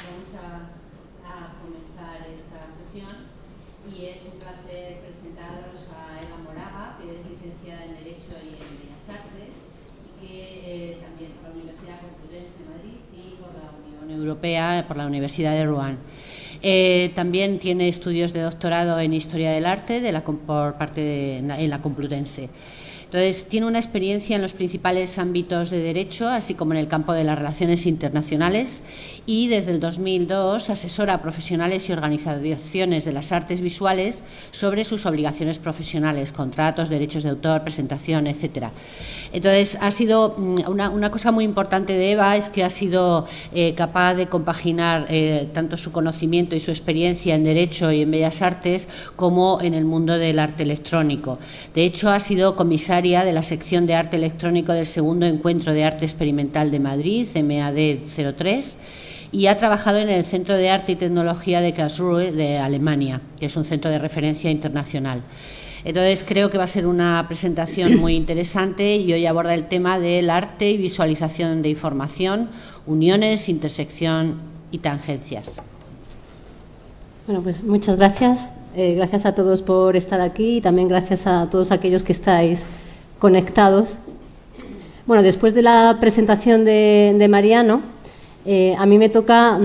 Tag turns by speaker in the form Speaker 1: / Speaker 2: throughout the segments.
Speaker 1: vamos a comenzar esta sesión y es un placer presentaros a Eva Moraga, que es licenciada en Derecho y en Bellas Artes y que también por la Universidad Complutense de Madrid y por la Unión Europea, por la Universidad de Rouen. También tiene estudios de doctorado en Historia del Arte en la Complutense. Entonces, tiene una experiencia en los principales ámbitos de derecho, así como en el campo de las relaciones internacionales, y desde el 2002 asesora a profesionales y organizaciones de las artes visuales sobre sus obligaciones profesionales, contratos, derechos de autor, presentación, etcétera. Entonces, ha sido una cosa muy importante de Eva es que ha sido capaz de compaginar tanto su conocimiento y su experiencia en derecho y en bellas artes como en el mundo del arte electrónico. De hecho, ha sido comisaria de la sección de arte electrónico del segundo encuentro de arte experimental de Madrid, MAD 03, y ha trabajado en el Centro de Arte y Tecnología de Karlsruhe de Alemania, que es un centro de referencia internacional. Entonces, creo que va a ser una presentación muy interesante y hoy aborda el tema del arte y visualización de información, uniones, intersección y tangencias.
Speaker 2: Bueno, pues muchas gracias. Gracias a todos por estar aquí y también gracias a todos aquellos que estáis conectados. Bueno, después de la presentación de Mariano, a mí me toca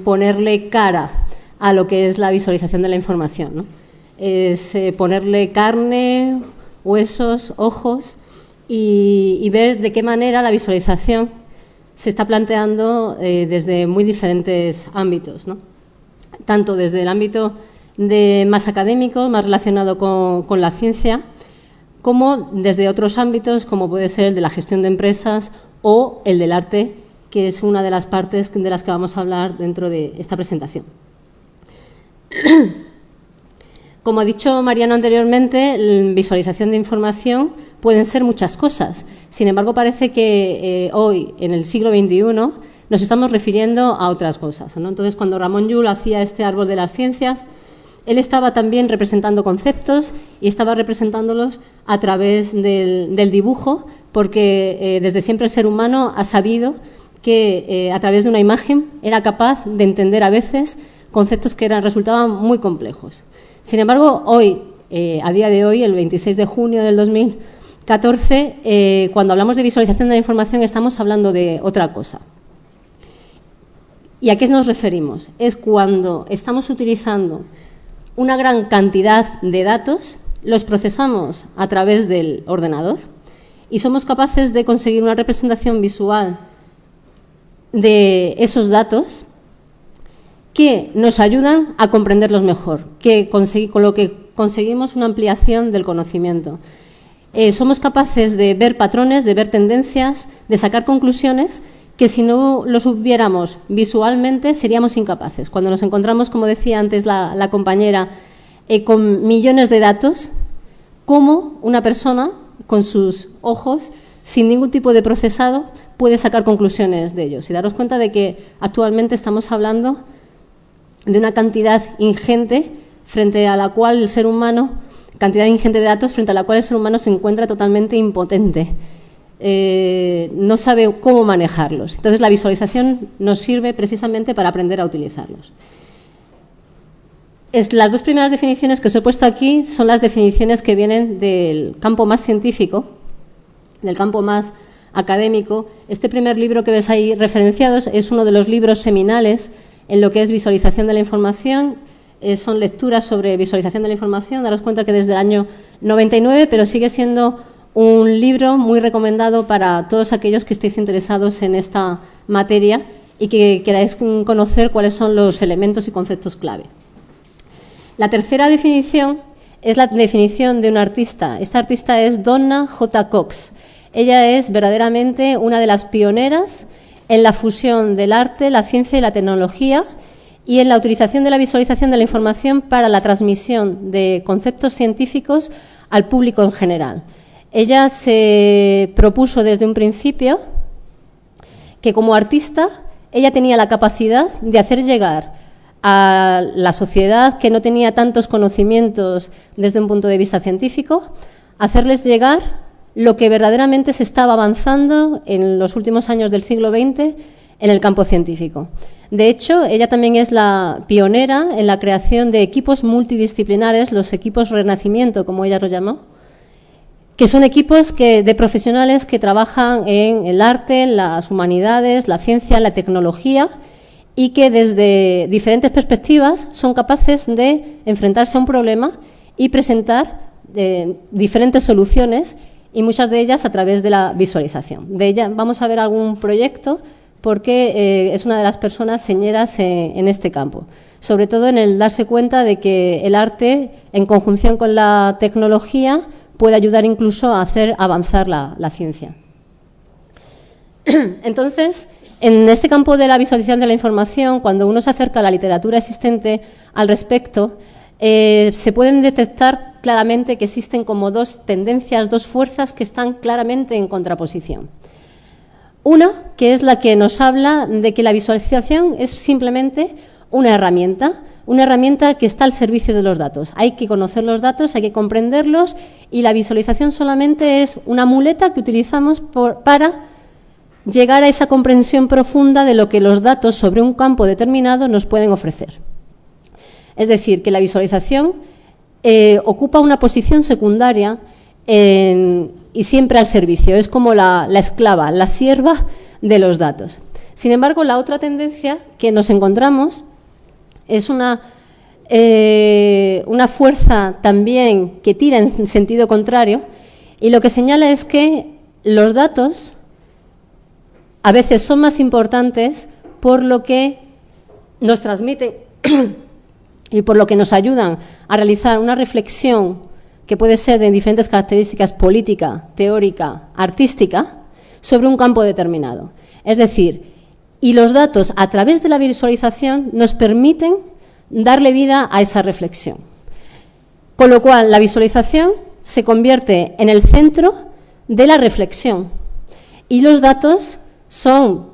Speaker 2: ponerle cara a lo que es la visualización de la información, ¿no? Es ponerle carne, huesos, ojos y ver de qué manera la visualización se está planteando desde muy diferentes ámbitos, ¿no? Tanto desde el ámbito más académico, más relacionado con la ciencia, como desde otros ámbitos, como puede ser el de la gestión de empresas o el del arte, que es una de las partes de las que vamos a hablar dentro de esta presentación. Como ha dicho Mariano anteriormente, la visualización de información pueden ser muchas cosas. Sin embargo, parece que hoy, en el siglo XXI, nos estamos refiriendo a otras cosas, ¿no? Entonces, cuando Ramón Llull hacía este árbol de las ciencias, él estaba también representando conceptos y estaba representándolos a través del dibujo, porque desde siempre el ser humano ha sabido que a través de una imagen era capaz de entender a veces conceptos que resultaban muy complejos. Sin embargo, hoy, a día de hoy, el 26 de junio del 2014, cuando hablamos de visualización de la información estamos hablando de otra cosa. ¿Y a qué nos referimos? Es cuando estamos utilizando una gran cantidad de datos, los procesamos a través del ordenador y somos capaces de conseguir una representación visual de esos datos que nos ayudan a comprenderlos mejor, con lo que conseguimos una ampliación del conocimiento. Somos capaces de ver patrones, de ver tendencias, de sacar conclusiones que si no los hubiéramos visualmente seríamos incapaces. Cuando nos encontramos, como decía antes la compañera, con millones de datos, cómo una persona con sus ojos, sin ningún tipo de procesado, puede sacar conclusiones de ellos. Y daros cuenta de que actualmente estamos hablando de una cantidad ingente frente a la cual el ser humano, cantidad ingente de datos frente a la cual el ser humano se encuentra totalmente impotente. No sabe cómo manejarlos. Entonces, la visualización nos sirve precisamente para aprender a utilizarlos. Las dos primeras definiciones que os he puesto aquí son las definiciones que vienen del campo más científico, del campo más académico. Este primer libro que ves ahí referenciados es uno de los libros seminales en lo que es visualización de la información. Son lecturas sobre visualización de la información. Daros cuenta que desde el año 99, pero sigue siendo un libro muy recomendado para todos aquellos que estéis interesados en esta materia y que queráis conocer cuáles son los elementos y conceptos clave. La tercera definición es la definición de un artista. Esta artista es Donna J. Cox. Ella es verdaderamente una de las pioneras en la fusión del arte, la ciencia y la tecnología y en la utilización de la visualización de la información para la transmisión de conceptos científicos al público en general. Ella se propuso desde un principio que como artista ella tenía la capacidad de hacer llegar a la sociedad que no tenía tantos conocimientos desde un punto de vista científico, hacerles llegar lo que verdaderamente se estaba avanzando en los últimos años del siglo XX en el campo científico. De hecho, ella también es la pionera en la creación de equipos multidisciplinares, los equipos Renacimiento, como ella los llamó, que son equipos de profesionales que trabajan en el arte, en las humanidades, la ciencia, la tecnología, y que desde diferentes perspectivas son capaces de enfrentarse a un problema y presentar diferentes soluciones, y muchas de ellas a través de la visualización. De ella vamos a ver algún proyecto porque es una de las personas señeras en este campo, sobre todo en el darse cuenta de que el arte, en conjunción con la tecnología, puede ayudar incluso a hacer avanzar la ciencia. Entonces, en este campo de la visualización de la información, cuando uno se acerca a la literatura existente al respecto, se pueden detectar claramente que existen como dos tendencias, dos fuerzas que están claramente en contraposición. Una, que es la que nos habla de que la visualización es simplemente una herramienta que está al servicio de los datos. Hay que conocer los datos, hay que comprenderlos, y la visualización solamente es una muleta que utilizamos para llegar a esa comprensión profunda de lo que los datos sobre un campo determinado nos pueden ofrecer. Es decir, que la visualización ocupa una posición secundaria y siempre al servicio. Es como la esclava, la sierva de los datos. Sin embargo, la otra tendencia que nos encontramos es una fuerza también que tira en sentido contrario, y lo que señala es que los datos a veces son más importantes por lo que nos transmiten y por lo que nos ayudan a realizar una reflexión que puede ser de diferentes características: política, teórica, artística, sobre un campo determinado. Es decir, y los datos, a través de la visualización, nos permiten darle vida a esa reflexión. Con lo cual, la visualización se convierte en el centro de la reflexión, y los datos son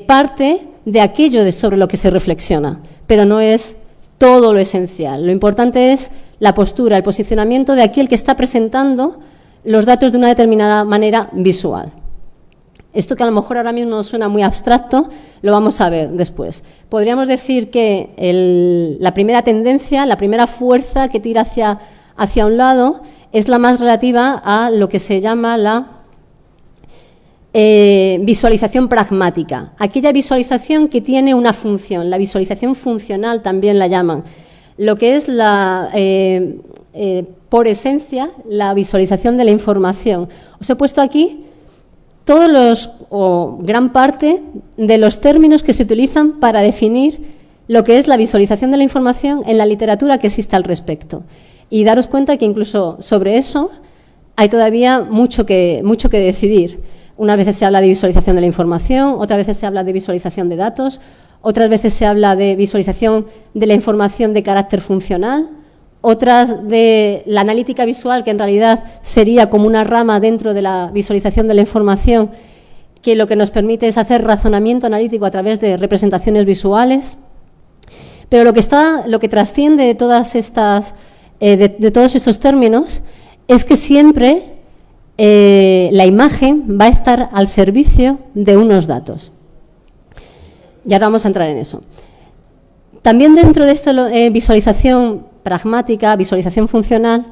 Speaker 2: parte de aquello sobre lo que se reflexiona, pero no es todo lo esencial. Lo importante es la postura, el posicionamiento de aquel que está presentando los datos de una determinada manera visual. Esto que a lo mejor ahora mismo suena muy abstracto, lo vamos a ver después. Podríamos decir que la primera tendencia, la primera fuerza que tira hacia un lado es la más relativa a lo que se llama la visualización pragmática. Aquella visualización que tiene una función, la visualización funcional también la llaman. Lo que es por esencia, la visualización de la información. Os he puesto aquí gran parte de los términos que se utilizan para definir lo que es la visualización de la información en la literatura que existe al respecto. Y daros cuenta que incluso sobre eso hay todavía mucho que decidir. Unas veces se habla de visualización de la información, otras veces se habla de visualización de datos, otras veces se habla de visualización de la información de carácter funcional, otras de la analítica visual, que en realidad sería como una rama dentro de la visualización de la información, que lo que nos permite es hacer razonamiento analítico a través de representaciones visuales. Pero lo que trasciende de todas estas, de todos estos términos es que siempre la imagen va a estar al servicio de unos datos. Y ahora vamos a entrar en eso. También dentro de esto, visualización pragmática, visualización funcional,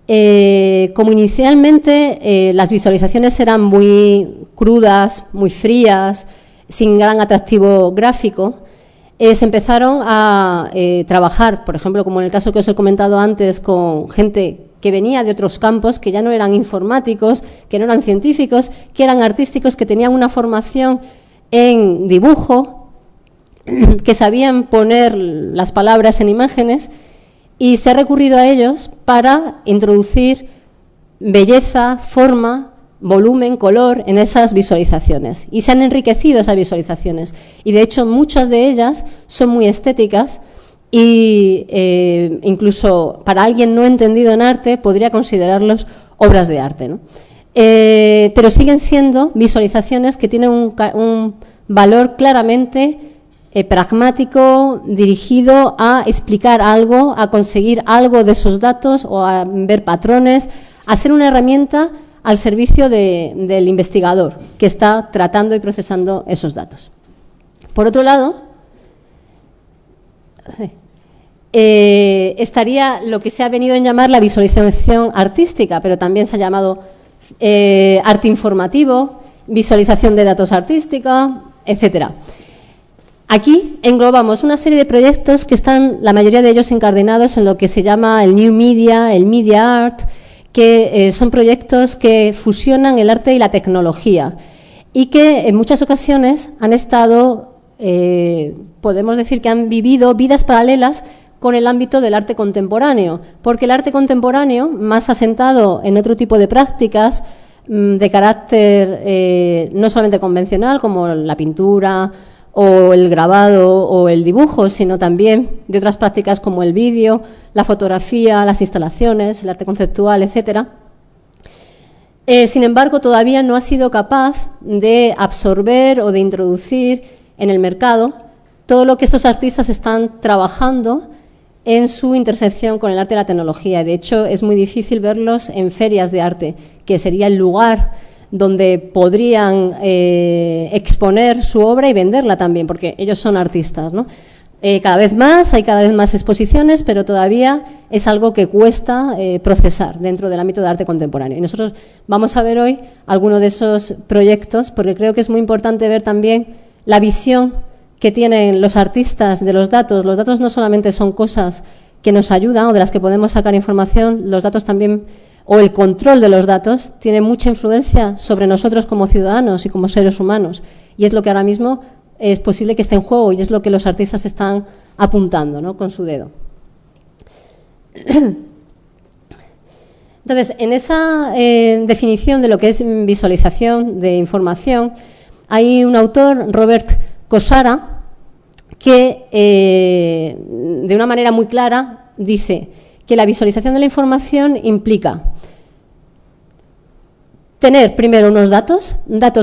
Speaker 2: como inicialmente las visualizaciones eran muy crudas, muy frías, sin gran atractivo gráfico, se empezaron a trabajar, por ejemplo, como en el caso que os he comentado antes, con gente que venía de otros campos, que ya no eran informáticos, que no eran científicos, que eran artísticos, que tenían una formación en dibujo, que sabían poner las palabras en imágenes, y se ha recurrido a ellos para introducir belleza, forma, volumen, color en esas visualizaciones. Y se han enriquecido esas visualizaciones. Y, de hecho, muchas de ellas son muy estéticas y incluso para alguien no entendido en arte podría considerarlos obras de arte, ¿no? Pero siguen siendo visualizaciones que tienen un valor claramente pragmático, dirigido a explicar algo, a conseguir algo de esos datos o a ver patrones, a ser una herramienta al servicio del investigador que está tratando y procesando esos datos. Por otro lado, estaría lo que se ha venido a llamar la visualización artística, pero también se ha llamado arte informativo, visualización de datos artística, etcétera. Aquí englobamos una serie de proyectos que están, la mayoría de ellos, encadenados en lo que se llama el New Media, el Media Art, que son proyectos que fusionan el arte y la tecnología y que en muchas ocasiones han estado, podemos decir que han vivido vidas paralelas con el ámbito del arte contemporáneo, porque el arte contemporáneo, más asentado en otro tipo de prácticas de carácter no solamente convencional, como la pintura o el grabado o el dibujo, sino también de otras prácticas como el vídeo, la fotografía, las instalaciones, el arte conceptual, etcétera. Sin embargo, todavía no ha sido capaz de absorber o de introducir en el mercado todo lo que estos artistas están trabajando en su intersección con el arte y la tecnología. De hecho, es muy difícil verlos en ferias de arte, que sería el lugar donde podrían exponer su obra y venderla también, porque ellos son artistas, ¿no? Hay cada vez más exposiciones, pero todavía es algo que cuesta procesar dentro del ámbito de arte contemporáneo. Y nosotros vamos a ver hoy algunos de esos proyectos, porque creo que es muy importante ver también la visión que tienen los artistas de los datos. Los datos no solamente son cosas que nos ayudan o de las que podemos sacar información, los datos también, o el control de los datos, tiene mucha influencia sobre nosotros como ciudadanos y como seres humanos. Y es lo que ahora mismo es posible que esté en juego y es lo que los artistas están apuntando, ¿no?, con su dedo. Entonces, en esa definición de lo que es visualización de información, hay un autor, Robert Kosara, que de una manera muy clara dice que la visualización de la información implica tener primero unos datos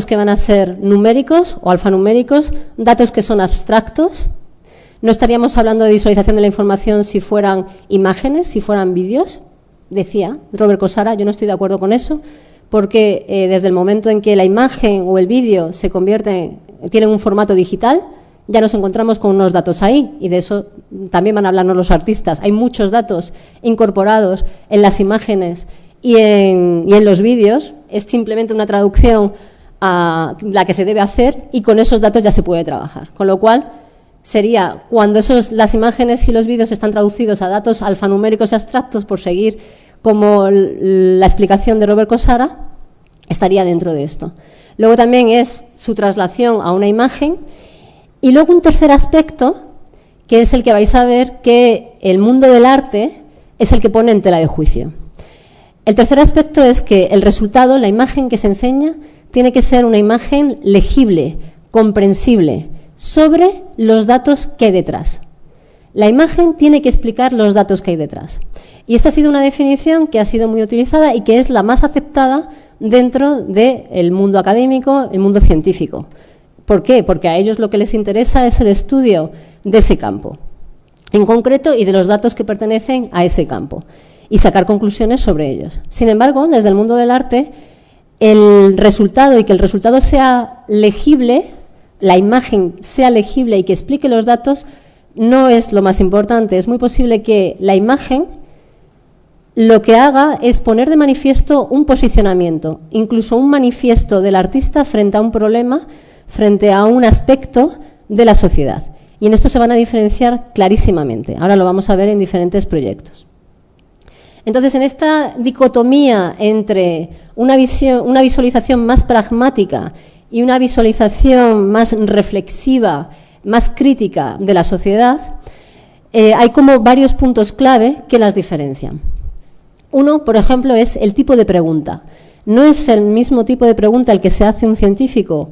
Speaker 2: que van a ser numéricos o alfanuméricos, datos que son abstractos. No estaríamos hablando de visualización de la información si fueran imágenes, si fueran vídeos, decía Robert Kosara. Yo no estoy de acuerdo con eso, porque desde el momento en que la imagen o el vídeo tienen un formato digital, ya nos encontramos con unos datos ahí, y de eso también van a hablarnos los artistas. Hay muchos datos incorporados en las imágenes y en los vídeos. Es simplemente una traducción a la que se debe hacer, y con esos datos ya se puede trabajar. Con lo cual, sería cuando las imágenes y los vídeos están traducidos a datos alfanuméricos abstractos, por seguir como la explicación de Robert Kosara, estaría dentro de esto. Luego también es su traslación a una imagen. Y luego un tercer aspecto, que es el que vais a ver que el mundo del arte es el que pone en tela de juicio. El tercer aspecto es que el resultado, la imagen que se enseña, tiene que ser una imagen legible, comprensible, sobre los datos que hay detrás. La imagen tiene que explicar los datos que hay detrás. Y esta ha sido una definición que ha sido muy utilizada y que es la más aceptada dentro del mundo académico, el mundo científico. ¿Por qué? Porque a ellos lo que les interesa es el estudio de ese campo, en concreto, y de los datos que pertenecen a ese campo, y sacar conclusiones sobre ellos. Sin embargo, desde el mundo del arte, el resultado, y que el resultado sea legible, la imagen sea legible y que explique los datos, no es lo más importante. Es muy posible que la imagen lo que haga es poner de manifiesto un posicionamiento, incluso un manifiesto del artista frente a un problema, frente a un aspecto de la sociedad. Y en esto se van a diferenciar clarísimamente. Ahora lo vamos a ver en diferentes proyectos. Entonces, en esta dicotomía entre una visualización más pragmática y una visualización más reflexiva, más crítica de la sociedad, hay como varios puntos clave que las diferencian. Uno, por ejemplo, es el tipo de pregunta. No es el mismo tipo de pregunta el que se hace un científico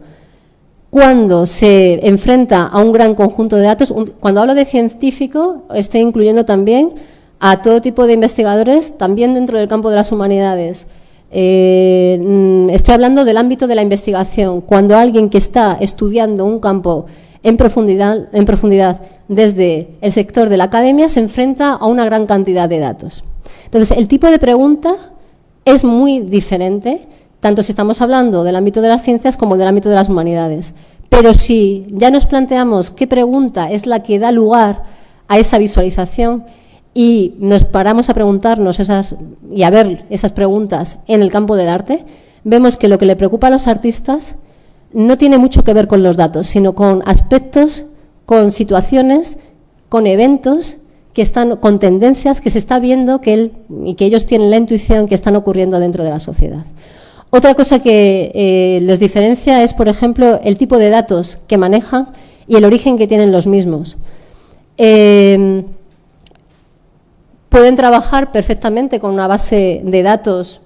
Speaker 2: cuando se enfrenta a un gran conjunto de datos. Cuando hablo de científico, estoy incluyendo también a todo tipo de investigadores, también dentro del campo de las humanidades. Estoy hablando del ámbito de la investigación. Cuando alguien que está estudiando un campo en profundidad desde el sector de la academia se enfrenta a una gran cantidad de datos. Entonces, el tipo de pregunta es muy diferente, tanto si estamos hablando del ámbito de las ciencias como del ámbito de las humanidades. Pero si ya nos planteamos qué pregunta es la que da lugar a esa visualización y nos paramos a preguntarnos y a ver esas preguntas en el campo del arte, vemos que lo que le preocupa a los artistas no tiene mucho que ver con los datos, sino con aspectos, con situaciones, con eventos que están, con tendencias que se está viendo y que ellos tienen la intuición que están ocurriendo dentro de la sociedad. Otra cosa que les diferencia es, por ejemplo, el tipo de datos que manejan y el origen que tienen los mismos. Pueden trabajar perfectamente con una base de datos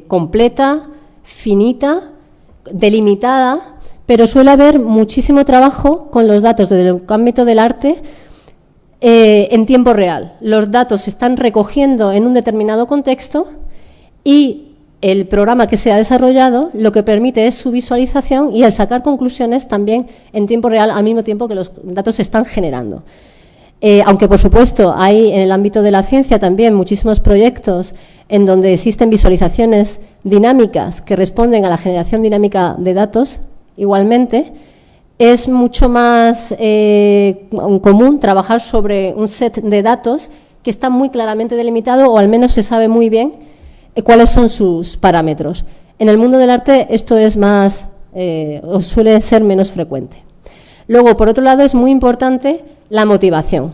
Speaker 2: completa, finita, delimitada, pero suele haber muchísimo trabajo con los datos del ámbito del arte en tiempo real. Los datos se están recogiendo en un determinado contexto y el programa que se ha desarrollado lo que permite es su visualización y el sacar conclusiones también en tiempo real al mismo tiempo que los datos se están generando. Aunque, por supuesto, hay en el ámbito de la ciencia también muchísimos proyectos en donde existen visualizaciones dinámicas que responden a la generación dinámica de datos, igualmente, es mucho más común trabajar sobre un set de datos que está muy claramente delimitado o al menos se sabe muy bien cuáles son sus parámetros. En el mundo del arte esto es más, o suele ser menos frecuente. Luego, por otro lado, es muy importante la motivación.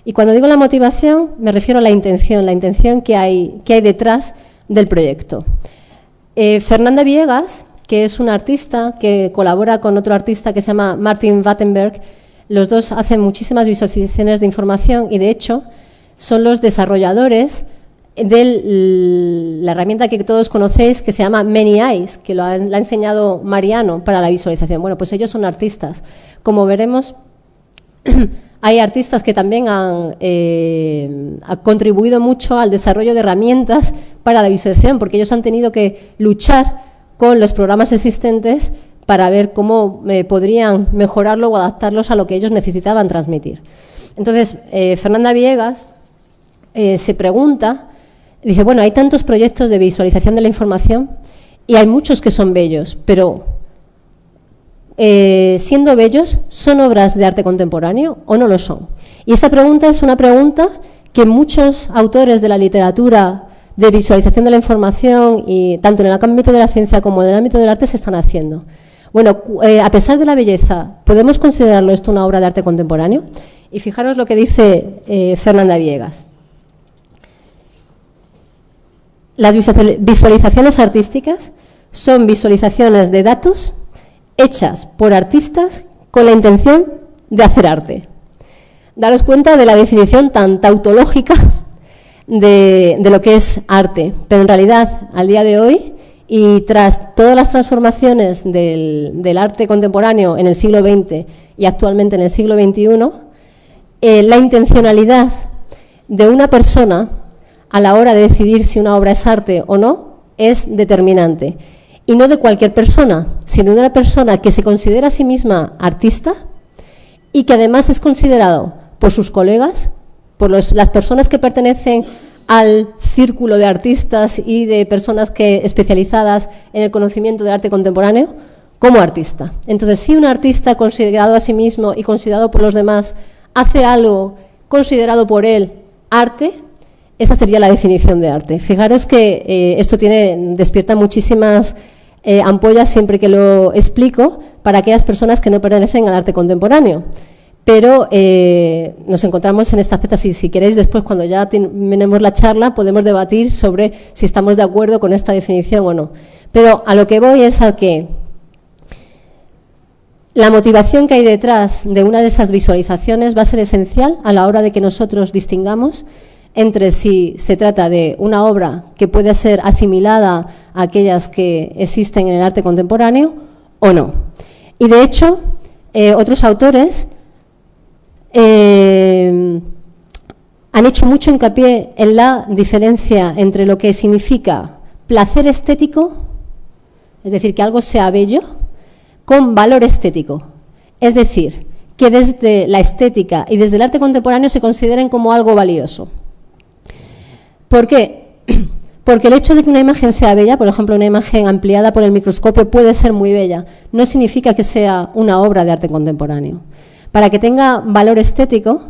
Speaker 2: Y cuando digo la motivación, me refiero a la intención que hay detrás del proyecto. Fernanda Villegas, que es una artista que colabora con otro artista que se llama Martin Wattenberg, los dos hacen muchísimas visualizaciones de información y, de hecho, son los desarrolladores de la herramienta que todos conocéis que se llama Many Eyes, que la ha enseñado Mariano para la visualización. Bueno, pues ellos son artistas. Como veremos, hay artistas que también han contribuido mucho al desarrollo de herramientas para la visualización, porque ellos han tenido que luchar con los programas existentes para ver cómo podrían mejorarlo o adaptarlos a lo que ellos necesitaban transmitir. Entonces, Fernanda Villegas se pregunta, dice, bueno, hay tantos proyectos de visualización de la información y hay muchos que son bellos, pero siendo bellos, ¿son obras de arte contemporáneo o no lo son? Y esta pregunta es una pregunta que muchos autores de la literatura de visualización de la información, y tanto en el ámbito de la ciencia como en el ámbito del arte, se están haciendo. Bueno, a pesar de la belleza, ¿podemos considerarlo esto una obra de arte contemporáneo? Y fijaros lo que dice Fernanda Villegas. Las visualizaciones artísticas son visualizaciones de datos hechas por artistas con la intención de hacer arte. Daros cuenta de la definición tan tautológica de lo que es arte, pero en realidad, al día de hoy, y tras todas las transformaciones del arte contemporáneo en el siglo XX y actualmente en el siglo XXI, la intencionalidad de una persona a la hora de decidir si una obra es arte o no es determinante. Y no de cualquier persona, sino de una persona que se considera a sí misma artista y que además es considerado por sus colegas, por las personas que pertenecen al círculo de artistas y de personas especializadas en el conocimiento del arte contemporáneo, como artista. Entonces, si un artista considerado a sí mismo y considerado por los demás hace algo considerado por él arte, esa sería la definición de arte. Fijaros que esto despierta muchísimas ampollas siempre que lo explico para aquellas personas que no pertenecen al arte contemporáneo. Pero nos encontramos en este aspecto. Si queréis, después, cuando ya terminemos la charla, podemos debatir sobre si estamos de acuerdo con esta definición o no. Pero a lo que voy es a que la motivación que hay detrás de una de esas visualizaciones va a ser esencial a la hora de que nosotros distingamos entre si se trata de una obra que puede ser asimilada a aquellas que existen en el arte contemporáneo o no. Y, de hecho, otros autores han hecho mucho hincapié en la diferencia entre lo que significa placer estético, es decir, que algo sea bello, con valor estético. Es decir, que desde la estética y desde el arte contemporáneo se consideren como algo valioso. ¿Por qué? Porque el hecho de que una imagen sea bella, por ejemplo, una imagen ampliada por el microscopio puede ser muy bella, no significa que sea una obra de arte contemporáneo. Para que tenga valor estético,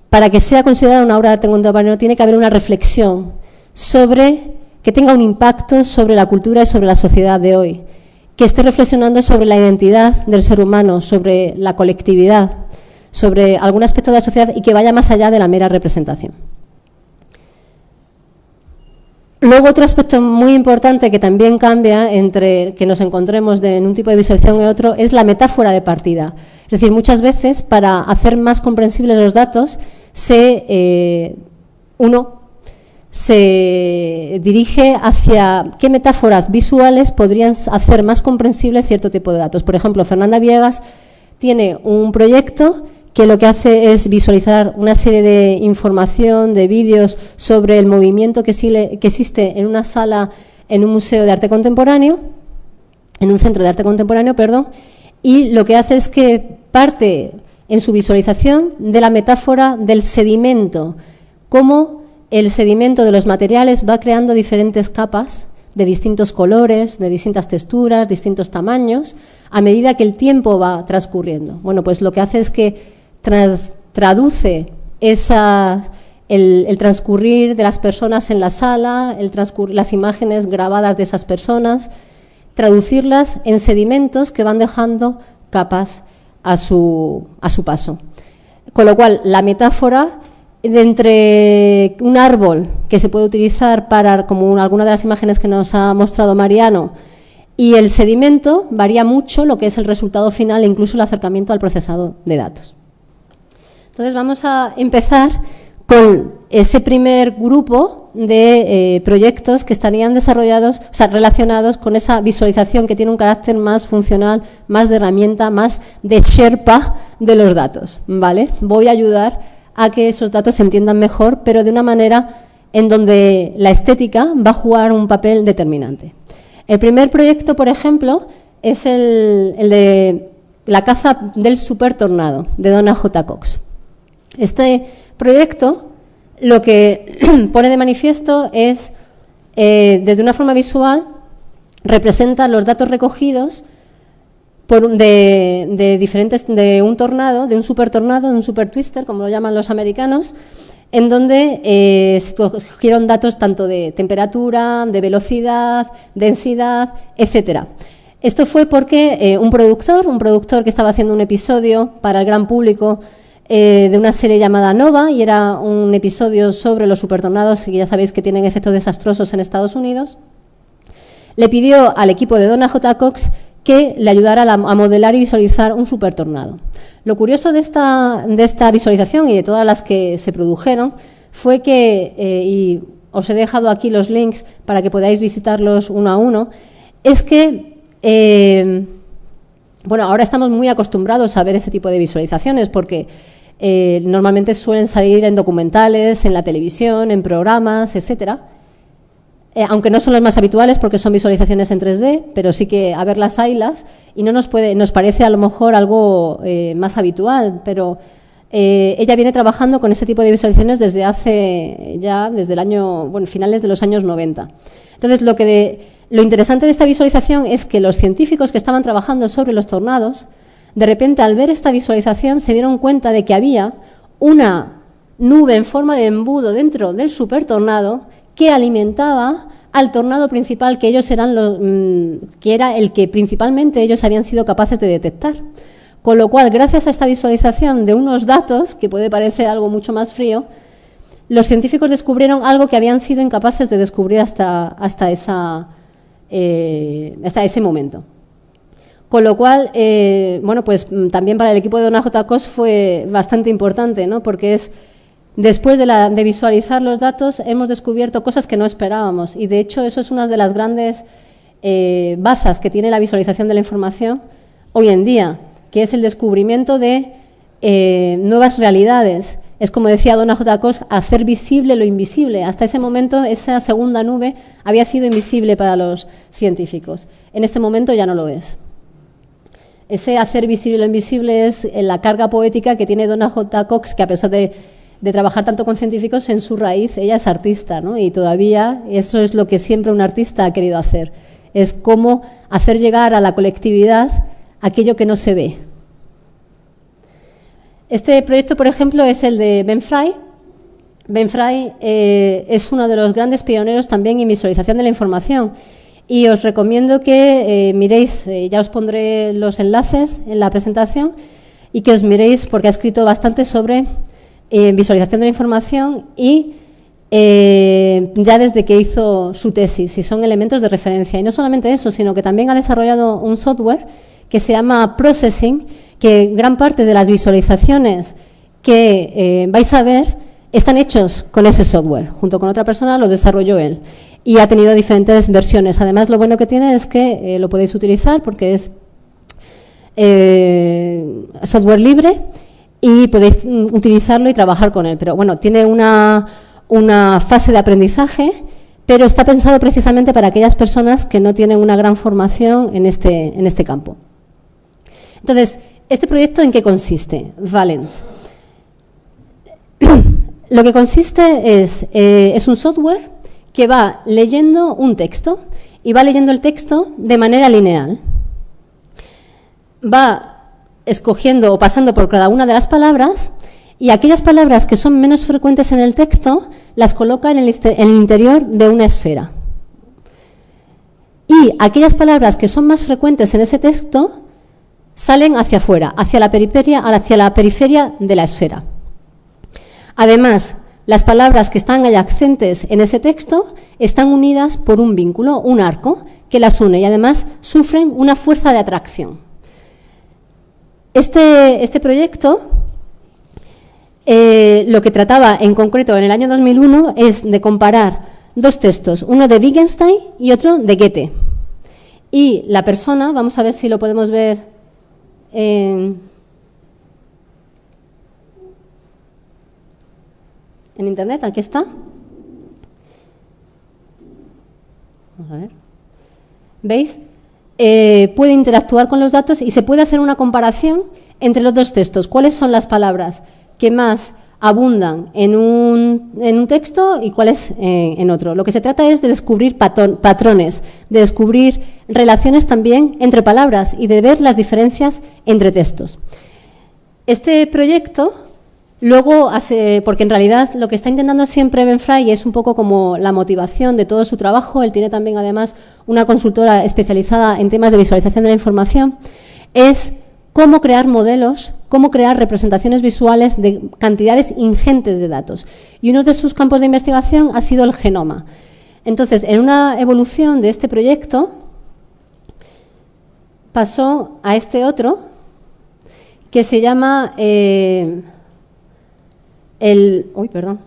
Speaker 2: para que sea considerada una obra de arte contemporáneo, tiene que haber una reflexión sobre, que tenga un impacto sobre la cultura y sobre la sociedad de hoy, que esté reflexionando sobre la identidad del ser humano, sobre la colectividad, sobre algún aspecto de la sociedad y que vaya más allá de la mera representación. Luego, otro aspecto muy importante que también cambia entre que nos encontremos en un tipo de visualización y otro es la metáfora de partida. Es decir, muchas veces para hacer más comprensibles los datos uno se dirige hacia qué metáforas visuales podrían hacer más comprensible cierto tipo de datos. Por ejemplo, Fernanda Villegas tiene un proyecto que lo que hace es visualizar una serie de información, de vídeos sobre el movimiento que existe en una sala, en un museo de arte contemporáneo, en un centro de arte contemporáneo, perdón, y lo que hace es que parte en su visualización de la metáfora del sedimento, cómo el sedimento de los materiales va creando diferentes capas de distintos colores, de distintas texturas, distintos tamaños, a medida que el tiempo va transcurriendo. Bueno, pues lo que hace es que traduce el transcurrir de las personas en la sala, las imágenes grabadas de esas personas, traducirlas en sedimentos que van dejando capas a su paso. Con lo cual, la metáfora de entre un árbol que se puede utilizar para, como alguna de las imágenes que nos ha mostrado Mariano, y el sedimento varía mucho lo que es el resultado final e incluso el acercamiento al procesado de datos. Entonces vamos a empezar con ese primer grupo de proyectos que estarían desarrollados, o sea, relacionados con esa visualización que tiene un carácter más funcional, más de herramienta, más de Sherpa de los datos, ¿vale? Voy a ayudar a que esos datos se entiendan mejor, pero de una manera en donde la estética va a jugar un papel determinante. El primer proyecto, por ejemplo, es el de la caza del supertornado, de Donna J. Cox. Este proyecto lo que pone de manifiesto es, desde una forma visual, representa los datos recogidos de un tornado, de un supertornado, de un super twister, como lo llaman los americanos, en donde se cogieron datos tanto de temperatura, de velocidad, densidad, etcétera. Esto fue porque un productor que estaba haciendo un episodio para el gran público de una serie llamada Nova, y era un episodio sobre los supertornados, que ya sabéis que tienen efectos desastrosos en Estados Unidos, le pidió al equipo de Donna J. Cox que le ayudara a modelar y visualizar un supertornado. Lo curioso de esta visualización y de todas las que se produjeron fue que, y os he dejado aquí los links para que podáis visitarlos uno a uno, es que, bueno, ahora estamos muy acostumbrados a ver ese tipo de visualizaciones porque normalmente suelen salir en documentales, en la televisión, en programas, etcétera. Aunque no son las más habituales porque son visualizaciones en 3D, pero sí que a verlas haylas y nos parece a lo mejor algo más habitual, pero ella viene trabajando con ese tipo de visualizaciones desde el año, bueno, finales de los años 90. Entonces, lo interesante de esta visualización es que los científicos que estaban trabajando sobre los tornados, de repente al ver esta visualización se dieron cuenta de que había una nube en forma de embudo dentro del supertornado que alimentaba al tornado principal que ellos que era el que principalmente ellos habían sido capaces de detectar. Con lo cual, gracias a esta visualización de unos datos, que puede parecer algo mucho más frío, los científicos descubrieron algo que habían sido incapaces de descubrir hasta ese momento. Con lo cual, bueno, pues también para el equipo de Donna J. Cox fue bastante importante, ¿no? Porque después de visualizar los datos, hemos descubierto cosas que no esperábamos. Y, de hecho, eso es una de las grandes bazas que tiene la visualización de la información hoy en día, que es el descubrimiento de nuevas realidades. Es, como decía Donna J. Cox, hacer visible lo invisible. Hasta ese momento, esa segunda nube había sido invisible para los científicos. En este momento ya no lo es. Ese hacer visible lo invisible es la carga poética que tiene Donna J. Cox, que a pesar de de trabajar tanto con científicos, en su raíz ella es artista, ¿no? Y todavía eso es lo que siempre un artista ha querido hacer, es cómo hacer llegar a la colectividad aquello que no se ve. Este proyecto, por ejemplo, es el de Ben Fry. Ben Fry es uno de los grandes pioneros también en visualización de la información. Y os recomiendo que miréis, ya os pondré los enlaces en la presentación, y que os miréis, porque ha escrito bastante sobre visualización de la información y ya desde que hizo su tesis, y son elementos de referencia. Y no solamente eso, sino que también ha desarrollado un software que se llama Processing, que gran parte de las visualizaciones que vais a ver están hechos con ese software. Junto con otra persona lo desarrolló él. Y ha tenido diferentes versiones. Además, lo bueno que tiene es que lo podéis utilizar porque es software libre y podéis utilizarlo y trabajar con él. Pero bueno, tiene una fase de aprendizaje, pero está pensado precisamente para aquellas personas que no tienen una gran formación en este campo. Entonces, ¿este proyecto en qué consiste? Valence. Lo que consiste es un software que va leyendo un texto y va leyendo el texto de manera lineal. Va escogiendo o pasando por cada una de las palabras y aquellas palabras que son menos frecuentes en el texto las coloca en el interior de una esfera. Y aquellas palabras que son más frecuentes en ese texto salen hacia afuera, hacia la periferia de la esfera. Además, las palabras que están adyacentes en ese texto están unidas por un vínculo, un arco, que las une y además sufren una fuerza de atracción. Este proyecto lo que trataba en concreto en el año 2001 es de comparar dos textos, uno de Wittgenstein y otro de Goethe. Y la persona, vamos a ver si lo podemos ver en internet, aquí está. Vamos a ver. ¿Veis? Puede interactuar con los datos y se puede hacer una comparación entre los dos textos. ¿Cuáles son las palabras que más abundan en un texto y cuáles en otro? Lo que se trata es de descubrir patrones, de descubrir relaciones también entre palabras y de ver las diferencias entre textos. Este proyecto luego porque en realidad lo que está intentando siempre Ben Fry es un poco como la motivación de todo su trabajo, él tiene también además una consultora especializada en temas de visualización de la información, es cómo crear modelos, cómo crear representaciones visuales de cantidades ingentes de datos. Y uno de sus campos de investigación ha sido el genoma. Entonces, en una evolución de este proyecto, pasó a este otro, que se llama uy, perdón.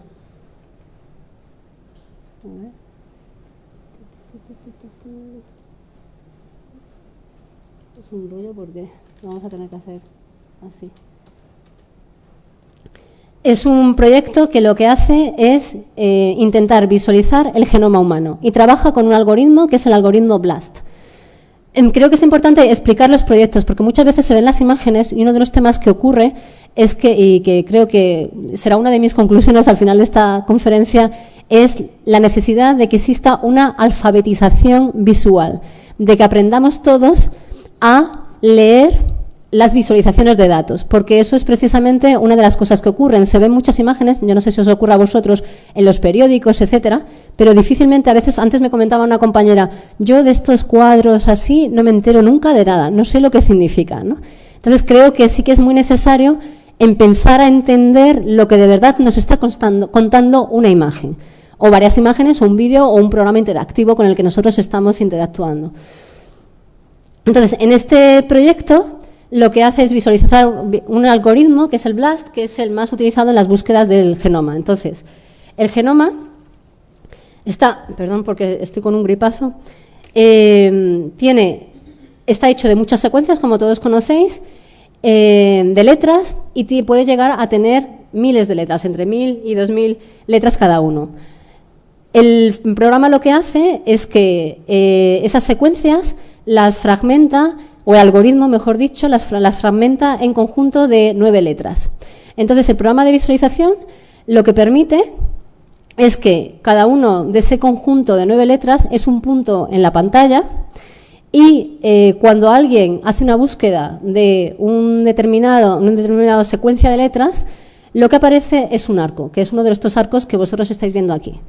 Speaker 2: Es un rollo porque lo vamos a tener que hacer así. Es un proyecto que lo que hace es intentar visualizar el genoma humano y trabaja con un algoritmo que es el algoritmo BLAST. Creo que es importante explicar los proyectos porque muchas veces se ven las imágenes y uno de los temas que ocurre es y que creo que será una de mis conclusiones al final de esta conferencia, es la necesidad de que exista una alfabetización visual, de que aprendamos todos a leer las visualizaciones de datos, porque eso es precisamente una de las cosas que ocurren. Se ven muchas imágenes, yo no sé si os ocurre a vosotros, en los periódicos, etcétera, pero difícilmente a veces, antes me comentaba una compañera, yo de estos cuadros así no me entero nunca de nada, no sé lo que significa, ¿no? Entonces creo que sí que es muy necesario empezar a entender lo que de verdad nos está contando una imagen, o varias imágenes, o un vídeo, o un programa interactivo con el que nosotros estamos interactuando. Entonces, en este proyecto lo que hace es visualizar un algoritmo, que es el BLAST, que es el más utilizado en las búsquedas del genoma. Entonces, el genoma está, perdón porque estoy con un gripazo, está hecho de muchas secuencias, como todos conocéis, de letras, y puede llegar a tener miles de letras, entre 1000 y 2000 letras cada uno. El programa lo que hace es que esas secuencias las fragmenta, o el algoritmo, mejor dicho, las fragmenta en conjunto de 9 letras. Entonces, el programa de visualización, lo que permite es que cada uno de ese conjunto de 9 letras es un punto en la pantalla y cuando alguien hace una búsqueda de una determinada secuencia de letras, lo que aparece es un arco, que es uno de estos arcos que vosotros estáis viendo aquí.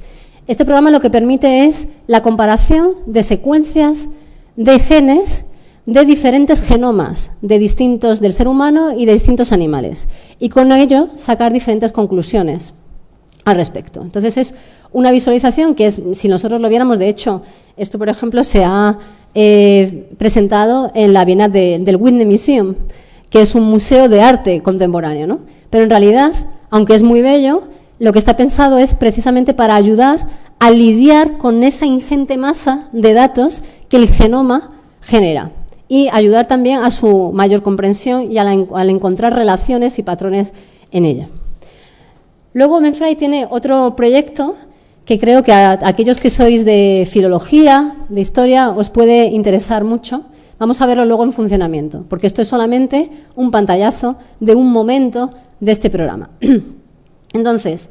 Speaker 2: Este programa lo que permite es la comparación de secuencias de genes de diferentes genomas del ser humano y de distintos animales, y con ello sacar diferentes conclusiones al respecto. Entonces es una visualización que es, si nosotros lo viéramos, de hecho, esto por ejemplo se ha presentado en la Bienal del Whitney Museum, que es un museo de arte contemporáneo, ¿no? Pero en realidad, aunque es muy bello, lo que está pensado es precisamente para ayudar a lidiar con esa ingente masa de datos que el genoma genera y ayudar también a su mayor comprensión y al encontrar relaciones y patrones en ella. Luego Ben Fry tiene otro proyecto que creo que a aquellos que sois de filología, de historia, os puede interesar mucho. Vamos a verlo luego en funcionamiento, porque esto es solamente un pantallazo de un momento de este programa. Entonces,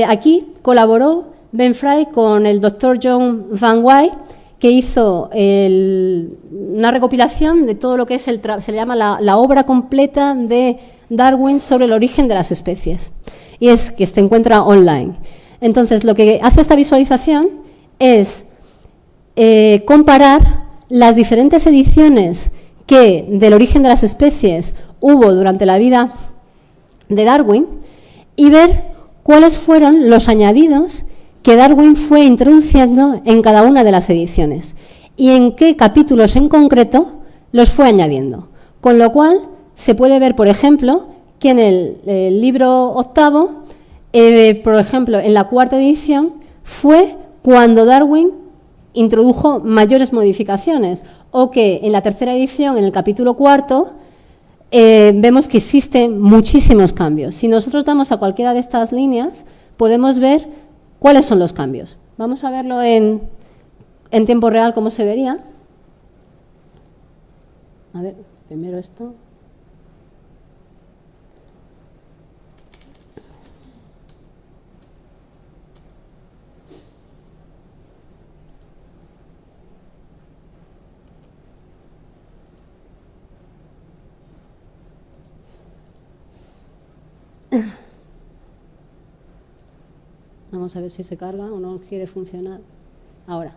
Speaker 2: aquí colaboró Ben Fry con el Dr. John Van Wy, que hizo una recopilación de todo lo que es se le llama la obra completa de Darwin sobre el origen de las especies, y es que se encuentra online. Entonces, lo que hace esta visualización es comparar las diferentes ediciones que del origen de las especies hubo durante la vida de Darwin y ver cuáles fueron los añadidos que Darwin fue introduciendo en cada una de las ediciones y en qué capítulos en concreto los fue añadiendo. Con lo cual, se puede ver, por ejemplo, que en el libro octavo, por ejemplo, en la cuarta edición, fue cuando Darwin introdujo mayores modificaciones, o que en la tercera edición, en el capítulo cuarto, vemos que existen muchísimos cambios. Si nosotros damos a cualquiera de estas líneas, podemos ver cuáles son los cambios. Vamos a verlo en tiempo real, cómo se vería. A ver, primero esto. Vamos a ver si se carga o no quiere funcionar. Ahora.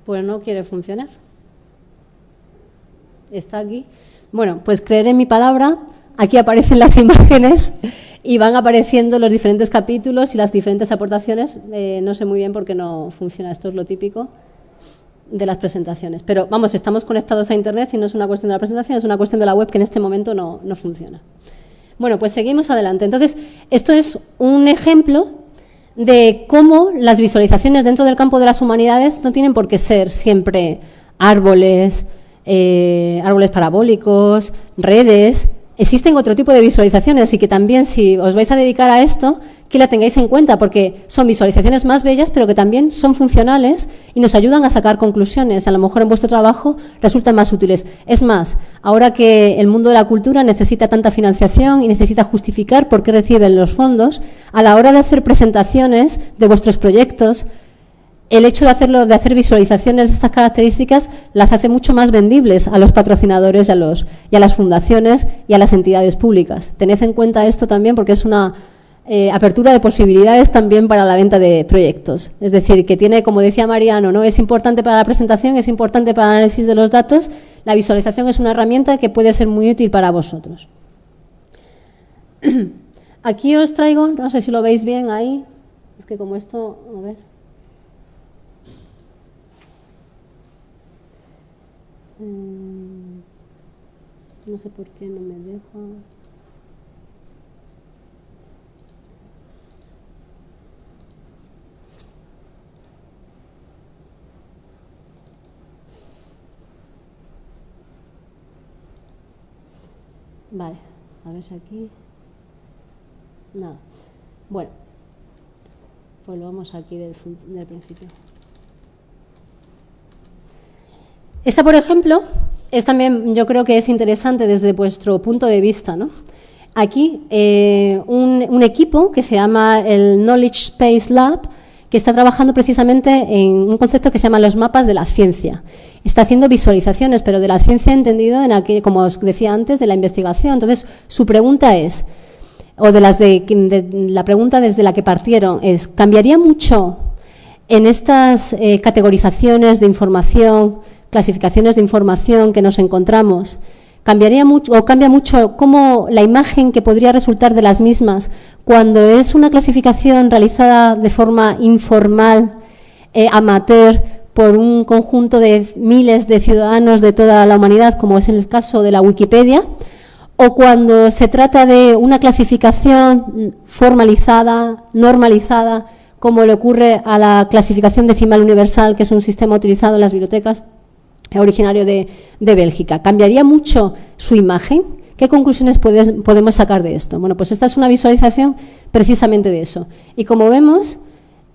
Speaker 2: Pues no quiere funcionar. Está aquí. Bueno, pues creeré en mi palabra. Aquí aparecen las imágenes y van apareciendo los diferentes capítulos y las diferentes aportaciones. No sé muy bien por qué no funciona. Esto es lo típico de las presentaciones. Pero vamos, estamos conectados a Internet y no es una cuestión de la presentación, es una cuestión de la web que en este momento no funciona. Bueno, pues seguimos adelante. Entonces, esto es un ejemplo de cómo las visualizaciones dentro del campo de las humanidades no tienen por qué ser siempre árboles, árboles parabólicos, redes. Existen otro tipo de visualizaciones y que también, si os vais a dedicar a esto, que la tengáis en cuenta, porque son visualizaciones más bellas, pero que también son funcionales y nos ayudan a sacar conclusiones. A lo mejor en vuestro trabajo resultan más útiles. Es más, ahora que el mundo de la cultura necesita tanta financiación y necesita justificar por qué reciben los fondos, a la hora de hacer presentaciones de vuestros proyectos, el hecho de hacer visualizaciones de estas características las hace mucho más vendibles a los patrocinadores y a las fundaciones y a las entidades públicas. Tened en cuenta esto también porque es una apertura de posibilidades también para la venta de proyectos. Es decir, que tiene, como decía Mariano, ¿no? Es importante para la presentación, es importante para el análisis de los datos. La visualización es una herramienta que puede ser muy útil para vosotros. Aquí os traigo, no sé si lo veis bien ahí, es que como esto, a ver. No sé por qué no me deja. Vale, a ver si aquí. Nada. Bueno, pues lo vamos aquí del principio. Esta, por ejemplo, es también, yo creo que es interesante desde vuestro punto de vista, ¿no? Aquí, un equipo que se llama el Knowledge Space Lab, que está trabajando precisamente en un concepto que se llama los mapas de la ciencia. Está haciendo visualizaciones, pero de la ciencia entendido en aquello, como os decía antes, de la investigación. Entonces, su pregunta es, o de la pregunta desde la que partieron, es, ¿cambiaría mucho en estas categorizaciones de información, clasificaciones de información que nos encontramos? ¿Cambiaría mucho o cambia mucho cómo la imagen que podría resultar de las mismas cuando es una clasificación realizada de forma informal, amateur, por un conjunto de miles de ciudadanos de toda la humanidad, como es el caso de la Wikipedia, o cuando se trata de una clasificación formalizada, normalizada, como le ocurre a la clasificación decimal universal, que es un sistema utilizado en las bibliotecas, originario de Bélgica? ¿Cambiaría mucho su imagen? ¿Qué conclusiones podemos sacar de esto? Bueno, pues esta es una visualización precisamente de eso. Y como vemos,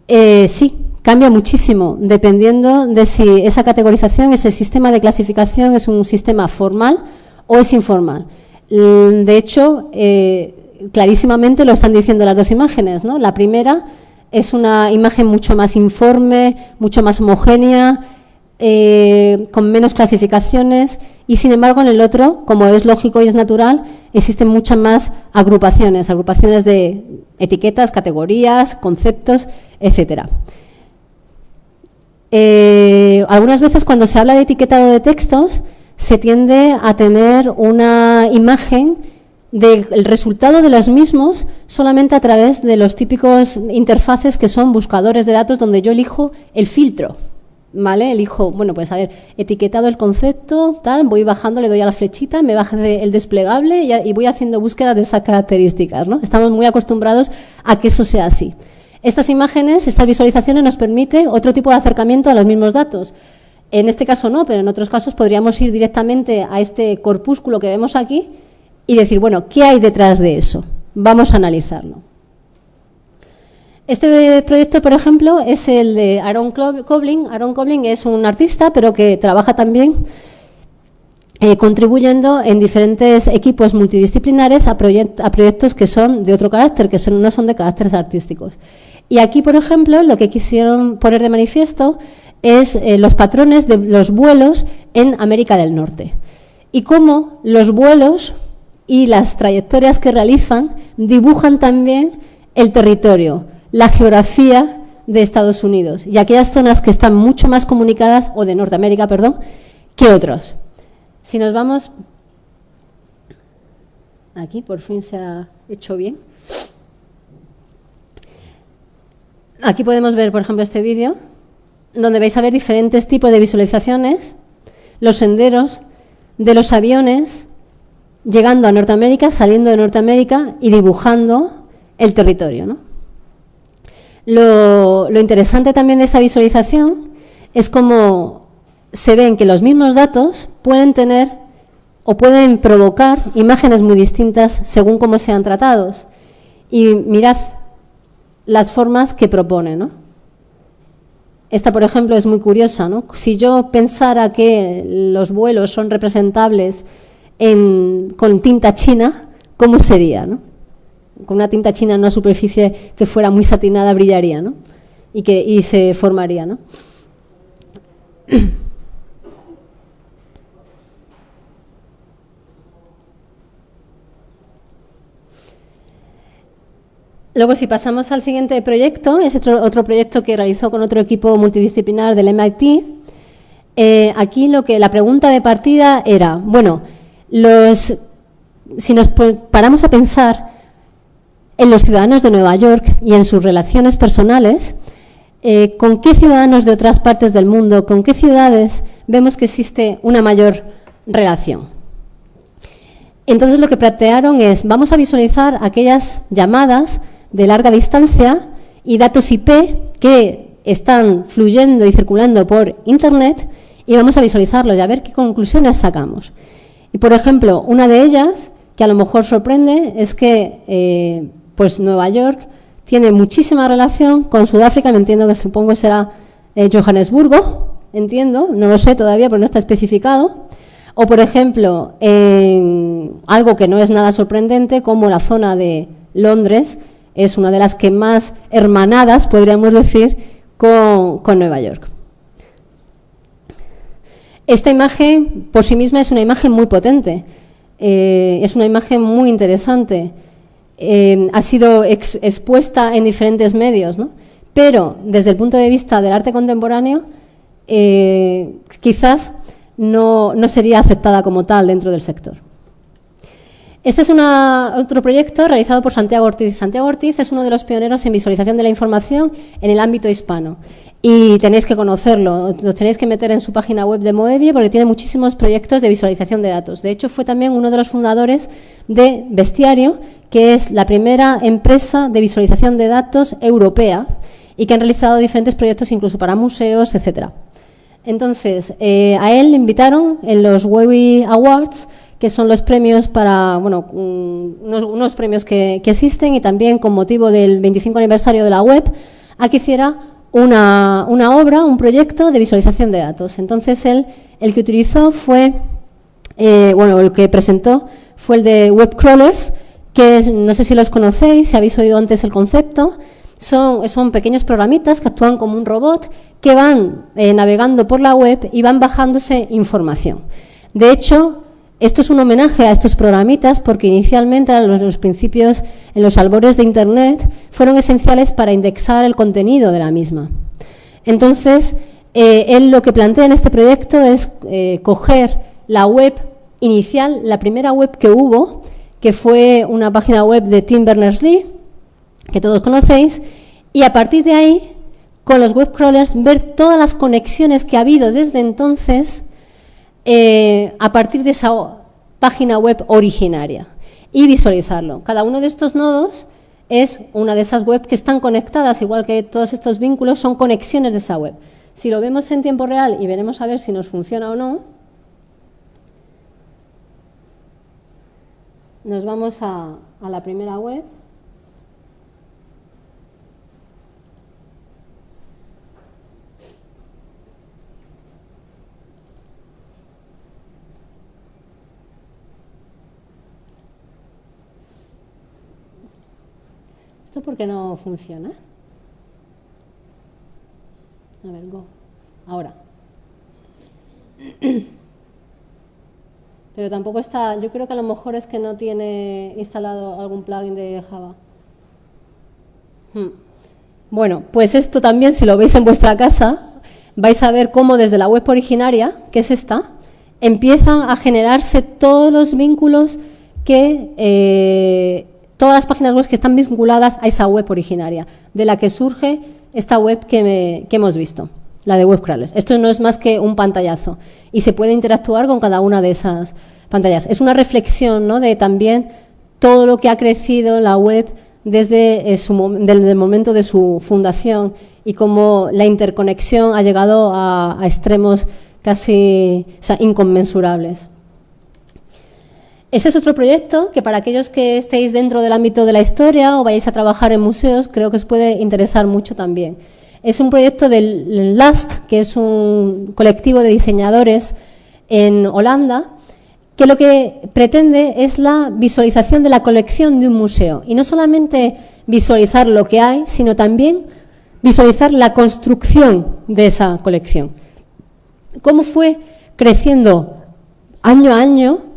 Speaker 2: sí, cambia muchísimo, dependiendo de si esa categorización, ese sistema de clasificación es un sistema formal o es informal. De hecho, clarísimamente lo están diciendo las dos imágenes, ¿no? La primera es una imagen mucho más informe, mucho más homogénea, con menos clasificaciones, y sin embargo en el otro, como es lógico y es natural, existen muchas más agrupaciones de etiquetas, categorías, conceptos, etcétera. Algunas veces cuando se habla de etiquetado de textos se tiende a tener una imagen del resultado de los mismos solamente a través de los típicos interfaces que son buscadores de datos, donde yo elijo el filtro, ¿vale? Elijo, bueno, pues a ver, etiquetado el concepto, tal, voy bajando, le doy a la flechita, me baja el desplegable y voy haciendo búsqueda de esas características, ¿no? Estamos muy acostumbrados a que eso sea así. Estas imágenes, estas visualizaciones nos permite otro tipo de acercamiento a los mismos datos. En este caso no, pero en otros casos podríamos ir directamente a este corpúsculo que vemos aquí y decir, bueno, ¿qué hay detrás de eso? Vamos a analizarlo. Este proyecto, por ejemplo, es el de Aaron Koblin. Aaron Koblin es un artista, pero que trabaja también contribuyendo en diferentes equipos multidisciplinares a proyectos que son de otro carácter, que no son de caracteres artísticos. Y aquí, por ejemplo, lo que quisieron poner de manifiesto es los patrones de los vuelos en América del Norte y cómo los vuelos y las trayectorias que realizan dibujan también el territorio, la geografía de Estados Unidos y aquellas zonas que están mucho más comunicadas, o de Norteamérica, perdón, que otros. Si nos vamos, aquí por fin se ha hecho bien. Aquí podemos ver, por ejemplo, este vídeo, donde vais a ver diferentes tipos de visualizaciones, los senderos de los aviones llegando a Norteamérica, saliendo de Norteamérica y dibujando el territorio, ¿no? Lo interesante también de esta visualización es cómo se ven que los mismos datos pueden tener o pueden provocar imágenes muy distintas según cómo sean tratados. Y mirad las formas que propone, ¿no? Esta, por ejemplo, es muy curiosa, ¿no? Si yo pensara que los vuelos son representables con tinta china, ¿cómo sería, no? Con una tinta china en una superficie que fuera muy satinada brillaría, ¿no? Y se formaría, ¿no? Luego, si pasamos al siguiente proyecto, es otro proyecto que realizó con otro equipo multidisciplinar del MIT. Aquí la pregunta de partida era, bueno, si nos paramos a pensar en los ciudadanos de Nueva York y en sus relaciones personales, ¿con qué ciudadanos de otras partes del mundo, con qué ciudades vemos que existe una mayor relación? Entonces lo que plantearon es, vamos a visualizar aquellas llamadas de larga distancia y datos IP que están fluyendo y circulando por Internet y vamos a visualizarlos y a ver qué conclusiones sacamos. Y, por ejemplo, una de ellas, que a lo mejor sorprende, es que pues Nueva York tiene muchísima relación con Sudáfrica, me entiendo que supongo será Johannesburgo, entiendo, no lo sé todavía, pero no está especificado, O, por ejemplo, en algo que no es nada sorprendente, como la zona de Londres es una de las que más hermanadas, podríamos decir, con Nueva York. Esta imagen, por sí misma, es una imagen muy potente. Es una imagen muy interesante. Ha sido expuesta en diferentes medios, ¿no? Pero, desde el punto de vista del arte contemporáneo, quizás no sería aceptada como tal dentro del sector. Este es otro proyecto realizado por Santiago Ortiz. Santiago Ortiz es uno de los pioneros en visualización de la información en el ámbito hispano. Y tenéis que conocerlo, os tenéis que meter en su página web de Moebius porque tiene muchísimos proyectos de visualización de datos. De hecho, fue también uno de los fundadores de Bestiario, que es la primera empresa de visualización de datos europea y que han realizado diferentes proyectos incluso para museos, etcétera. Entonces, a él le invitaron en los Webby Awards, que son los premios para, bueno, unos premios que existen, y también con motivo del 25 aniversario de la web, a que hiciera una obra, un proyecto de visualización de datos. Entonces, él, el que utilizó fue, el que presentó fue el de Web Crawlers, que no sé si los conocéis, si habéis oído antes el concepto. Son pequeños programitas que actúan como un robot que van navegando por la web y van bajándose información. De hecho, esto es un homenaje a estos programitas porque inicialmente los principios en los albores de Internet fueron esenciales para indexar el contenido de la misma. Entonces, él lo que plantea en este proyecto es coger la web inicial, la primera web que hubo, que fue una página web de Tim Berners-Lee, que todos conocéis, y a partir de ahí, con los web crawlers, ver todas las conexiones que ha habido desde entonces a partir de esa página web originaria y visualizarlo. Cada uno de estos nodos es una de esas webs que están conectadas, igual que todos estos vínculos son conexiones de esa web. Si lo vemos en tiempo real y veremos a ver si nos funciona o no, nos vamos a la primera web. ¿Esto por qué no funciona? A ver, go. Ahora. Pero tampoco está... Yo creo que a lo mejor es que no tiene instalado algún plugin de Java. Bueno, pues esto también, si lo veis en vuestra casa, vais a ver cómo desde la web originaria, que es esta, empiezan a generarse todos los vínculos que... todas las páginas web que están vinculadas a esa web originaria, de la que surge esta web que hemos visto, la de Web Crawlers. Esto no es más que un pantallazo y se puede interactuar con cada una de esas pantallas. Es una reflexión, ¿no?, de también todo lo que ha crecido la web desde el momento de su fundación y cómo la interconexión ha llegado a extremos casi inconmensurables. Este es otro proyecto que para aquellos que estéis dentro del ámbito de la historia o vayáis a trabajar en museos, creo que os puede interesar mucho también. Es un proyecto del LAST, que es un colectivo de diseñadores en Holanda, que lo que pretende es la visualización de la colección de un museo. Y no solamente visualizar lo que hay, sino también visualizar la construcción de esa colección. Cómo fue creciendo año a año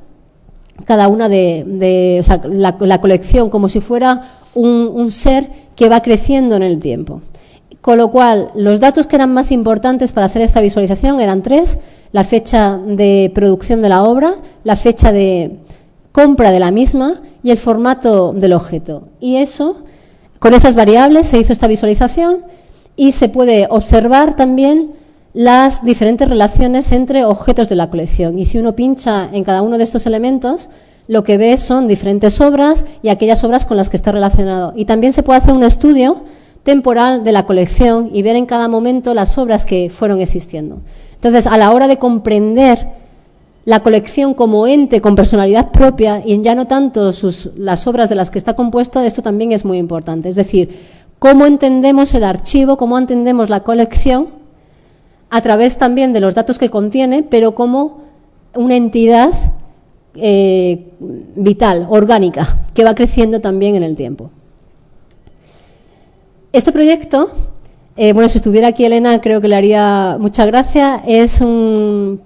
Speaker 2: cada una la colección, como si fuera un ser que va creciendo en el tiempo. Con lo cual, los datos que eran más importantes para hacer esta visualización eran tres: la fecha de producción de la obra, la fecha de compra de la misma y el formato del objeto. Y eso, con esas variables se hizo esta visualización y se puede observar también las diferentes relaciones entre objetos de la colección. Y si uno pincha en cada uno de estos elementos, lo que ve son diferentes obras y aquellas obras con las que está relacionado. Y también se puede hacer un estudio temporal de la colección y ver en cada momento las obras que fueron existiendo. Entonces, a la hora de comprender la colección como ente con personalidad propia y ya no tanto las obras de las que está compuesto, esto también es muy importante. Es decir, cómo entendemos el archivo, cómo entendemos la colección, a través también de los datos que contiene, pero cómo una entidad vital, orgánica, que va creciendo también en el tiempo. Este proyecto, bueno, si estuviera aquí Elena creo que le haría mucha gracia, es una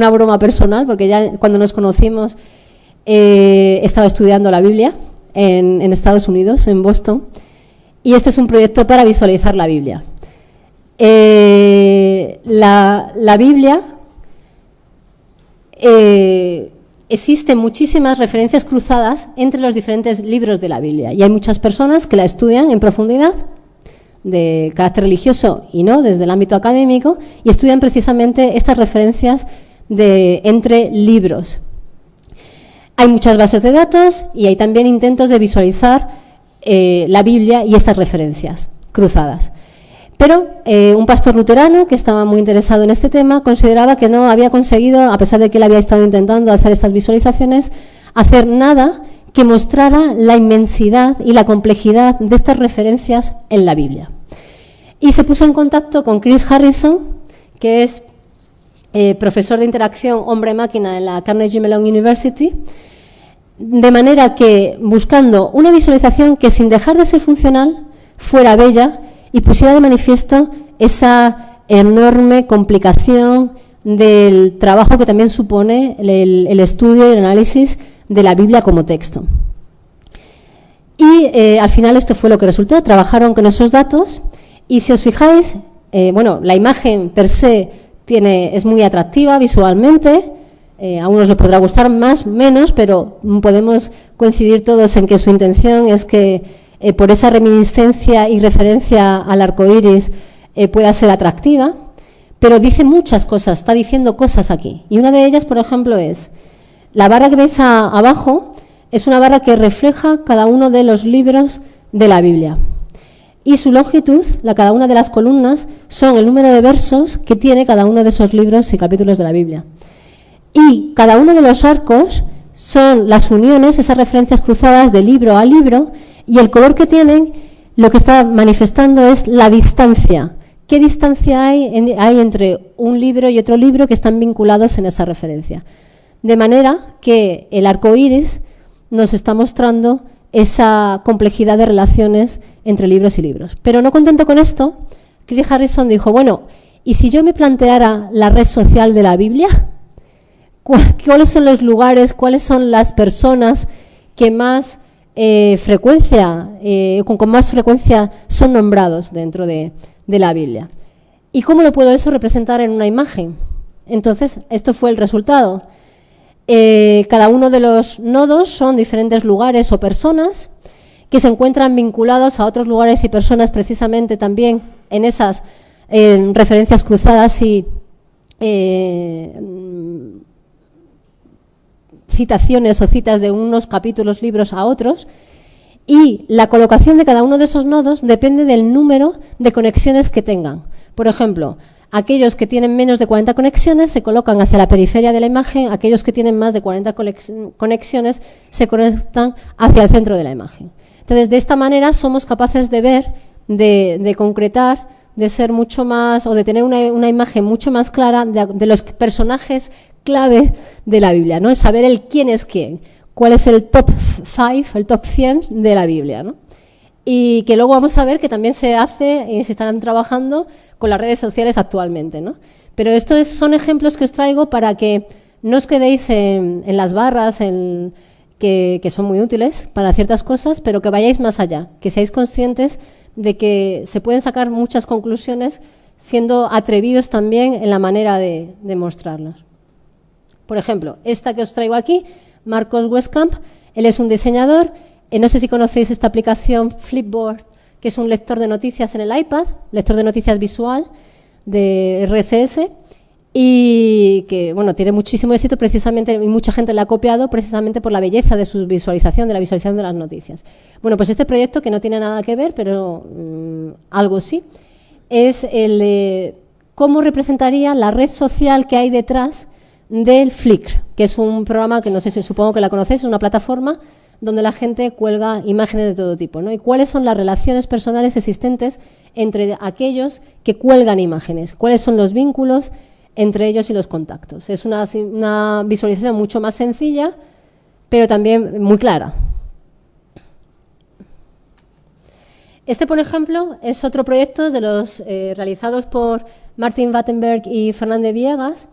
Speaker 2: broma personal, porque ya cuando nos conocimos estaba estudiando la Biblia en Estados Unidos, en Boston, y este es un proyecto para visualizar la Biblia. La Biblia, existen muchísimas referencias cruzadas entre los diferentes libros de la Biblia y hay muchas personas que la estudian en profundidad, de carácter religioso y no, desde el ámbito académico, y estudian precisamente estas referencias entre libros. Hay muchas bases de datos y hay también intentos de visualizar la Biblia y estas referencias cruzadas. Pero un pastor luterano que estaba muy interesado en este tema consideraba que no había conseguido, a pesar de que él había estado intentando hacer estas visualizaciones, hacer nada que mostrara la inmensidad y la complejidad de estas referencias en la Biblia. Y se puso en contacto con Chris Harrison, que es profesor de interacción hombre-máquina en la Carnegie Mellon University, de manera que, buscando una visualización que sin dejar de ser funcional, fuera bella y pusiera de manifiesto esa enorme complicación del trabajo que también supone el estudio y el análisis de la Biblia como texto. Y al final esto fue lo que resultó. Trabajaron con esos datos y si os fijáis, bueno, la imagen per se es muy atractiva visualmente, a unos les podrá gustar más, menos, pero podemos coincidir todos en que su intención es que por esa reminiscencia y referencia al arco iris pueda ser atractiva, pero dice muchas cosas, está diciendo cosas aquí. Y una de ellas, por ejemplo, es la barra que veis abajo, es una barra que refleja cada uno de los libros de la Biblia. Y su longitud, cada una de las columnas, son el número de versos que tiene cada uno de esos libros y capítulos de la Biblia. Y cada uno de los arcos son las uniones, esas referencias cruzadas de libro a libro, y el color que tienen lo que está manifestando es la distancia. ¿Qué distancia hay entre un libro y otro libro que están vinculados en esa referencia? De manera que el arco iris nos está mostrando esa complejidad de relaciones entre libros y libros. Pero no contento con esto, Chris Harrison dijo, bueno, ¿y si yo me planteara la red social de la Biblia? ¿Cuáles son los lugares, cuáles son las personas que más con más frecuencia son nombrados dentro de la Biblia? ¿Y cómo lo puedo eso representar en una imagen? Entonces, esto fue el resultado. Cada uno de los nodos son diferentes lugares o personas que se encuentran vinculados a otros lugares y personas precisamente también en esas referencias cruzadas y citaciones o citas de unos capítulos, libros a otros, y la colocación de cada uno de esos nodos depende del número de conexiones que tengan. Por ejemplo, aquellos que tienen menos de 40 conexiones se colocan hacia la periferia de la imagen, aquellos que tienen más de 40 conexiones se conectan hacia el centro de la imagen. Entonces, de esta manera somos capaces de ver, de concretar, de ser mucho más, o de tener una imagen mucho más clara de los personajes clave de la Biblia, ¿no? Es saber el quién es quién, cuál es el top 5, el top 100 de la Biblia, ¿no? Y que luego vamos a ver que también se hace y se están trabajando con las redes sociales actualmente, ¿no? Pero estos son ejemplos que os traigo para que no os quedéis en las barras, que son muy útiles para ciertas cosas, pero que vayáis más allá, que seáis conscientes de que se pueden sacar muchas conclusiones siendo atrevidos también en la manera de mostrarlas. Por ejemplo, esta que os traigo aquí, Marcos Westcamp, él es un diseñador, no sé si conocéis esta aplicación Flipboard, que es un lector de noticias en el iPad, lector de noticias visual de RSS, y que bueno, tiene muchísimo éxito precisamente, y mucha gente la ha copiado precisamente por la belleza de su visualización, de la visualización de las noticias. Bueno, pues este proyecto, que no tiene nada que ver, pero algo sí, es el de cómo representaría la red social que hay detrás del Flickr, que es un programa que no sé si supongo que la conocéis, es una plataforma donde la gente cuelga imágenes de todo tipo, ¿no? Y cuáles son las relaciones personales existentes entre aquellos que cuelgan imágenes, cuáles son los vínculos entre ellos y los contactos. Es una visualización mucho más sencilla, pero también muy clara. Este, por ejemplo, es otro proyecto de los realizados por Martin Wattenberg y Fernanda Viegas,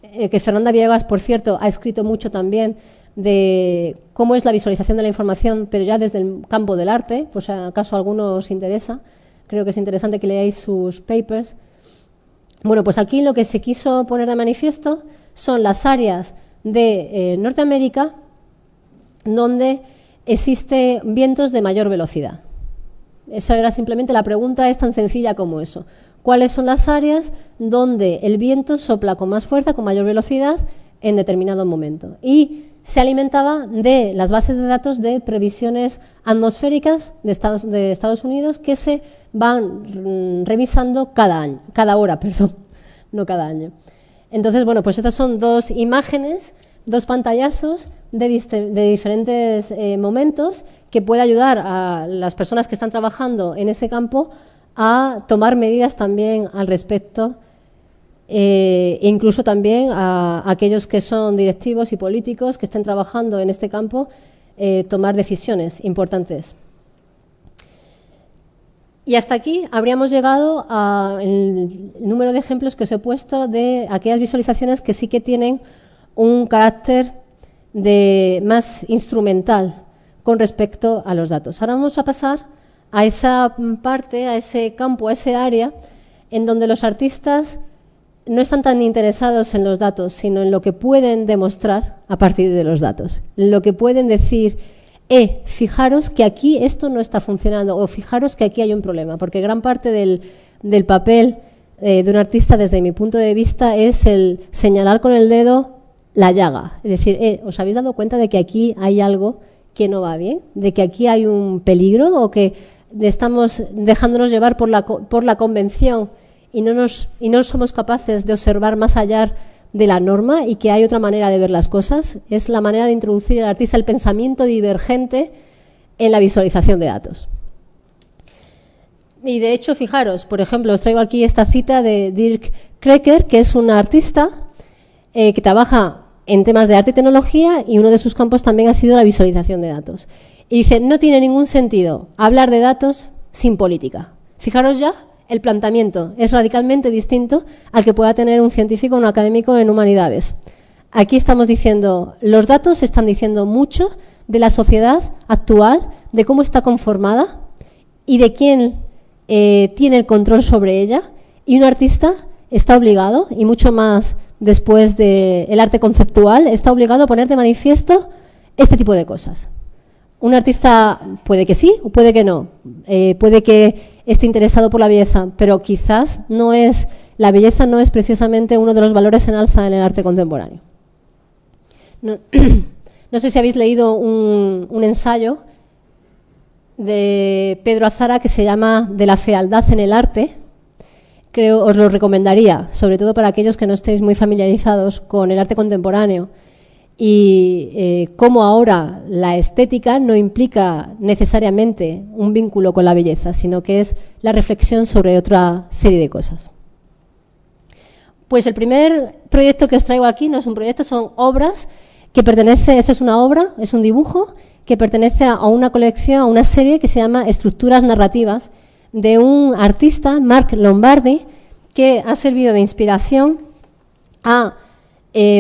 Speaker 2: que Fernanda Viegas, por cierto, ha escrito mucho también de cómo es la visualización de la información, pero ya desde el campo del arte, por si acaso a alguno os interesa. Creo que es interesante que leáis sus papers. Bueno, pues aquí lo que se quiso poner de manifiesto son las áreas de Norteamérica donde existe vientos de mayor velocidad. Eso era simplemente, la pregunta es tan sencilla como eso. ¿Cuáles son las áreas donde el viento sopla con más fuerza, con mayor velocidad en determinado momento? Y se alimentaba de las bases de datos de previsiones atmosféricas de Estados Unidos que se van revisando cada hora, no cada año. Entonces, bueno, pues estas son dos imágenes, dos pantallazos de diferentes momentos que puede ayudar a las personas que están trabajando en ese campo a tomar medidas también al respecto, e incluso también a aquellos que son directivos y políticos que estén trabajando en este campo, tomar decisiones importantes. Y hasta aquí habríamos llegado al número de ejemplos que os he puesto de aquellas visualizaciones que sí que tienen un carácter más instrumental con respecto a los datos. Ahora vamos a pasar a esa parte, a ese campo, a ese área en donde los artistas no están tan interesados en los datos, sino en lo que pueden demostrar a partir de los datos, en lo que pueden decir, fijaros que aquí esto no está funcionando, o fijaros que aquí hay un problema, porque gran parte del papel de un artista, desde mi punto de vista, es el señalar con el dedo la llaga, es decir, ¿os habéis dado cuenta de que aquí hay algo que no va bien? ¿De que aquí hay un peligro o que estamos dejándonos llevar por la convención y no somos capaces de observar más allá de la norma y que hay otra manera de ver las cosas? Es la manera de introducir al artista el pensamiento divergente en la visualización de datos. Y de hecho, fijaros, por ejemplo, os traigo aquí esta cita de Dirk Krecker, que es un artista que trabaja en temas de arte y tecnología, y uno de sus campos también ha sido la visualización de datos. Y dice, no tiene ningún sentido hablar de datos sin política. Fijaros ya, el planteamiento es radicalmente distinto al que pueda tener un científico o un académico en humanidades. Aquí estamos diciendo, los datos están diciendo mucho de la sociedad actual, de cómo está conformada y de quién tiene el control sobre ella, y un artista está obligado, y mucho más después del arte conceptual, está obligado a poner de manifiesto este tipo de cosas. Un artista puede que sí o puede que no, puede que esté interesado por la belleza, pero quizás la belleza no es precisamente uno de los valores en alza en el arte contemporáneo. No sé si habéis leído un ensayo de Pedro Azara que se llama De la fealdad en el arte. Creo, os lo recomendaría, sobre todo para aquellos que no estéis muy familiarizados con el arte contemporáneo y cómo ahora la estética no implica necesariamente un vínculo con la belleza, sino que es la reflexión sobre otra serie de cosas. Pues el primer proyecto que os traigo aquí no es un proyecto, son obras que pertenecen, esto es una obra, es un dibujo que pertenece a una colección, a una serie que se llama Estructuras narrativas, de un artista, Mark Lombardi, que ha servido de inspiración a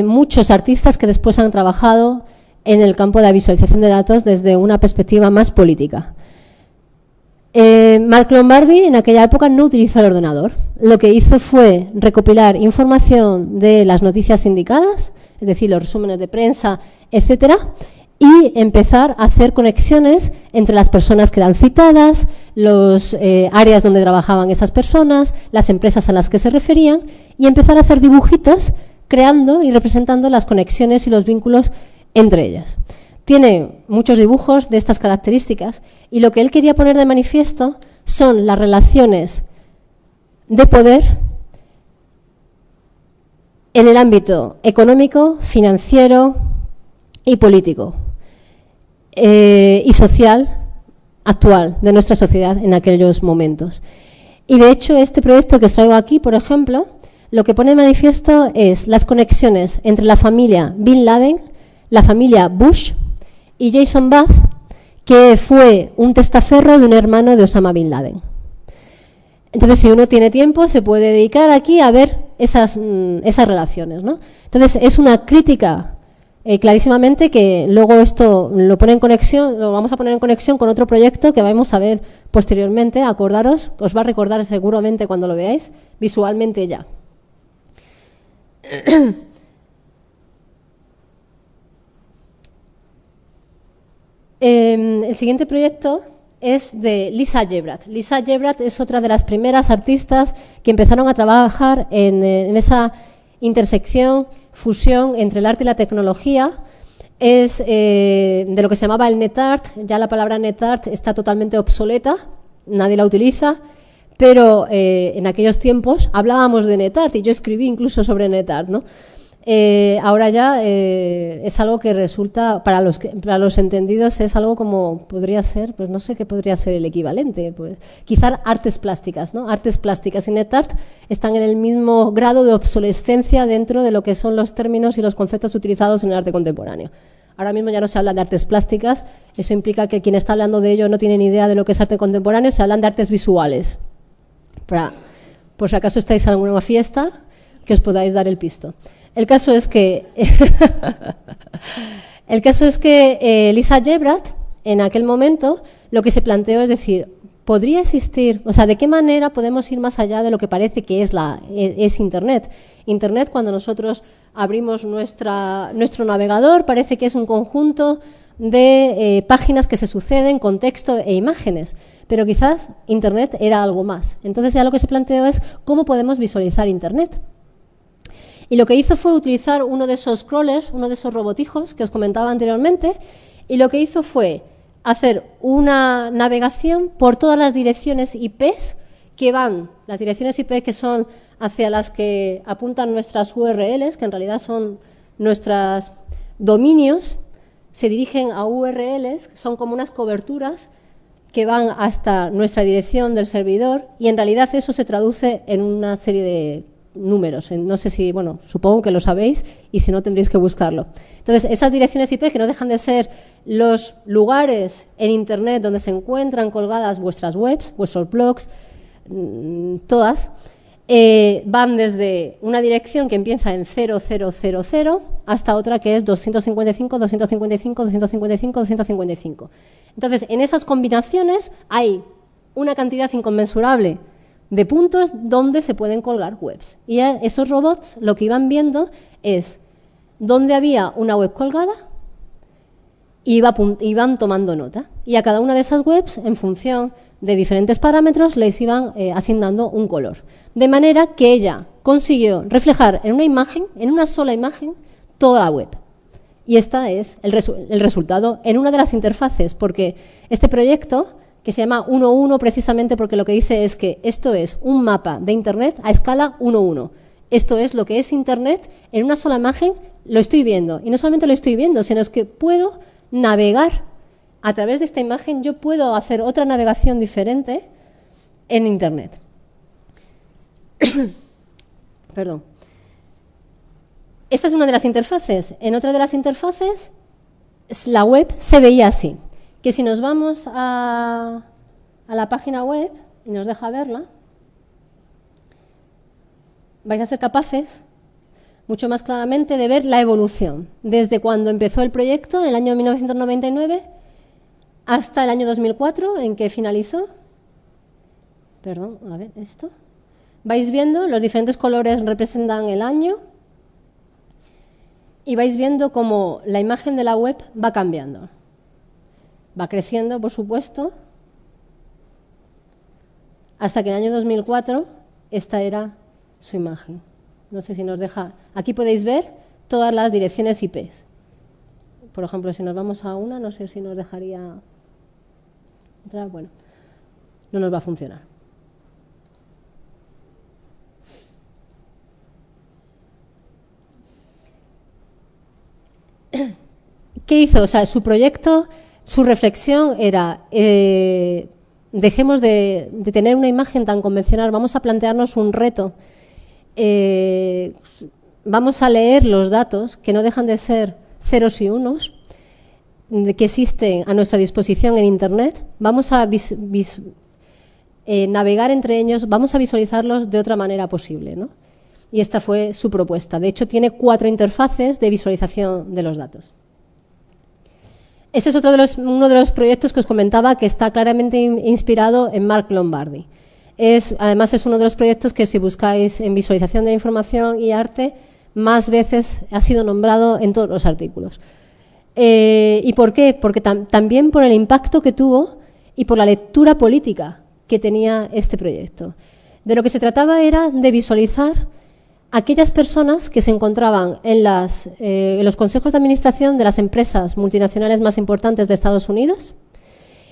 Speaker 2: muchos artistas que después han trabajado en el campo de la visualización de datos desde una perspectiva más política. Mark Lombardi en aquella época no utilizó el ordenador. Lo que hizo fue recopilar información de las noticias indicadas, es decir, los resúmenes de prensa, etcétera, y empezar a hacer conexiones entre las personas que eran citadas, los áreas donde trabajaban esas personas, las empresas a las que se referían, y empezar a hacer dibujitos creando y representando las conexiones y los vínculos entre ellas. Tiene muchos dibujos de estas características y lo que él quería poner de manifiesto son las relaciones de poder en el ámbito económico, financiero y político y social actual de nuestra sociedad en aquellos momentos. Y de hecho este proyecto que os traigo aquí, por ejemplo, lo que pone de manifiesto es las conexiones entre la familia Bin Laden, la familia Bush y Jason Bath, que fue un testaferro de un hermano de Osama Bin Laden. Entonces, si uno tiene tiempo, se puede dedicar aquí a ver esas relaciones, ¿no? Entonces, es una crítica clarísimamente, que luego esto lo pone en conexión, lo vamos a poner en conexión con otro proyecto que vamos a ver posteriormente. Acordaros, os va a recordar seguramente cuando lo veáis visualmente ya. El siguiente proyecto es de Lisa Gebrat. Lisa Gebrat es otra de las primeras artistas que empezaron a trabajar en esa intersección, fusión entre el arte y la tecnología. Es de lo que se llamaba el NetArt. Ya la palabra NetArt está totalmente obsoleta, nadie la utiliza, pero en aquellos tiempos hablábamos de NetArt y yo escribí incluso sobre NetArt, ¿no? Ahora ya es algo que resulta, para los entendidos, es algo como podría ser, pues no sé qué podría ser el equivalente, pues quizás artes plásticas, ¿no? Artes plásticas y NetArt están en el mismo grado de obsolescencia dentro de lo que son los términos y los conceptos utilizados en el arte contemporáneo. Ahora mismo ya no se habla de artes plásticas, eso implica que quien está hablando de ello no tiene ni idea de lo que es arte contemporáneo, se hablan de artes visuales. Por si acaso estáis en alguna fiesta, que os podáis dar el pisto. El caso es que Lisa Gebrat, en aquel momento, lo que se planteó es decir, ¿podría existir, o sea, de qué manera podemos ir más allá de lo que parece que es Internet? Internet, cuando nosotros abrimos nuestro navegador, parece que es un conjunto de páginas que se suceden con texto e imágenes, pero quizás Internet era algo más. Entonces ya lo que se planteó es cómo podemos visualizar Internet. Y lo que hizo fue utilizar uno de esos crawlers, uno de esos robotijos que os comentaba anteriormente, y lo que hizo fue hacer una navegación por todas las direcciones IPs que van, las direcciones IP que son hacia las que apuntan nuestras URLs, que en realidad son nuestros dominios, se dirigen a URLs, son como unas coberturas que van hasta nuestra dirección del servidor, y en realidad eso se traduce en una serie de números. No sé si, bueno, supongo que lo sabéis y si no tendréis que buscarlo. Entonces, esas direcciones IP, que no dejan de ser los lugares en Internet donde se encuentran colgadas vuestras webs, vuestros blogs, todas, van desde una dirección que empieza en 0000 hasta otra que es 255, 255, 255, 255. Entonces, en esas combinaciones hay una cantidad inconmensurable de puntos donde se pueden colgar webs. Y esos robots lo que iban viendo es dónde había una web colgada y iban tomando nota. Y a cada una de esas webs, en función de diferentes parámetros, les iban asignando un color. De manera que ella consiguió reflejar en una imagen, en una sola imagen, toda la web. Y este es el resultado en una de las interfaces, porque este proyecto, que se llama 1.1 precisamente porque lo que dice es que esto es un mapa de Internet a escala 1.1. Esto es lo que es Internet en una sola imagen, lo estoy viendo. Y no solamente lo estoy viendo, sino es que puedo navegar a través de esta imagen, yo puedo hacer otra navegación diferente en Internet. Perdón. Esta es una de las interfaces. En otra de las interfaces, la web se veía así. Que si nos vamos a la página web y nos deja verla, vais a ser capaces, mucho más claramente, de ver la evolución. Desde cuando empezó el proyecto, en el año 1999, hasta el año 2004, en que finalizó. Perdón, a ver, esto. Vais viendo, los diferentes colores representan el año y vais viendo cómo la imagen de la web va cambiando. Va creciendo, por supuesto, hasta que en el año 2004 esta era su imagen. No sé si nos deja... Aquí podéis ver todas las direcciones IP. Por ejemplo, si nos vamos a una, no sé si nos dejaría entrar. Bueno, no nos va a funcionar. ¿Qué hizo? O sea, su proyecto... Su reflexión era, dejemos de tener una imagen tan convencional, vamos a plantearnos un reto. vamos a leer los datos, que no dejan de ser ceros y unos, que existen a nuestra disposición en Internet. Vamos a navegar entre ellos, vamos a visualizarlos de otra manera posible, ¿no? Y esta fue su propuesta. De hecho, tiene 4 interfaces de visualización de los datos. Este es uno de los proyectos que os comentaba que está claramente inspirado en Mark Lombardi. Además, es uno de los proyectos que, si buscáis en visualización de la información y arte, más veces ha sido nombrado en todos los artículos. ¿Y por qué? Porque también por el impacto que tuvo y por la lectura política que tenía este proyecto. De lo que se trataba era de visualizar aquellas personas que se encontraban en los consejos de administración de las empresas multinacionales más importantes de Estados Unidos,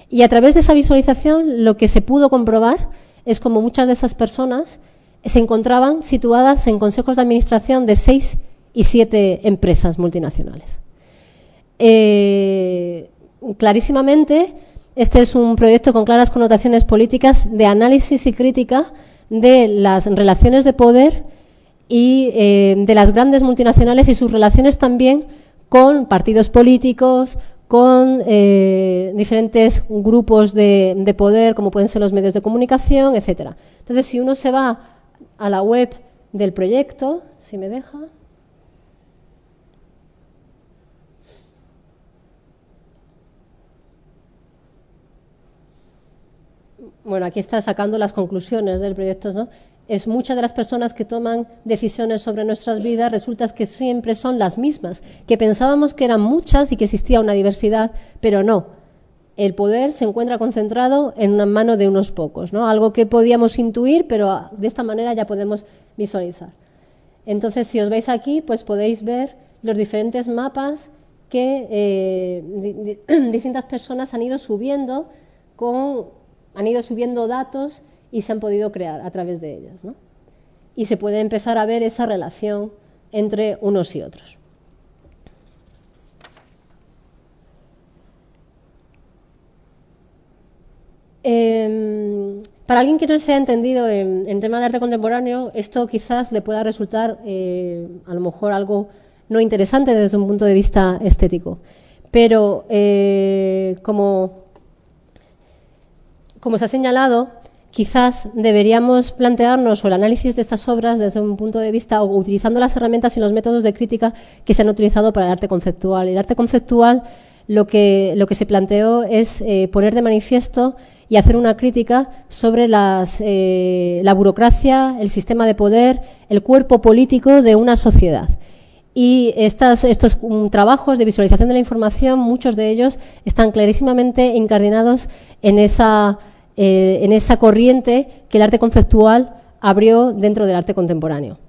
Speaker 2: y a través de esa visualización lo que se pudo comprobar es como muchas de esas personas se encontraban situadas en consejos de administración de 6 y 7 empresas multinacionales. Clarísimamente, este es un proyecto con claras connotaciones políticas de análisis y crítica de las relaciones de poder y de las grandes multinacionales y sus relaciones también con partidos políticos, con diferentes grupos de poder, como pueden ser los medios de comunicación, etcétera. Entonces, si uno se va a la web del proyecto, si me deja. Bueno, aquí está sacando las conclusiones del proyecto, ¿no? Es muchas de las personas que toman decisiones sobre nuestras vidas, resulta que siempre son las mismas, que pensábamos que eran muchas y que existía una diversidad, pero no. El poder se encuentra concentrado en una mano de unos pocos, ¿no? Algo que podíamos intuir, pero de esta manera ya podemos visualizar. Entonces, si os veis aquí, pues podéis ver los diferentes mapas que distintas personas han ido subiendo datos y se han podido crear a través de ellas, ¿no? Y se puede empezar a ver esa relación entre unos y otros. Para alguien que no se ha entendido en tema de arte contemporáneo, esto quizás le pueda resultar a lo mejor algo no interesante desde un punto de vista estético. Pero como se ha señalado, quizás deberíamos plantearnos el análisis de estas obras desde un punto de vista, o utilizando las herramientas y los métodos de crítica que se han utilizado para el arte conceptual. El arte conceptual lo que se planteó es poner de manifiesto y hacer una crítica sobre la burocracia, el sistema de poder, el cuerpo político de una sociedad. Y estos trabajos de visualización de la información, muchos de ellos están clarísimamente incardinados en esa corriente que el arte conceptual abrió dentro del arte contemporáneo.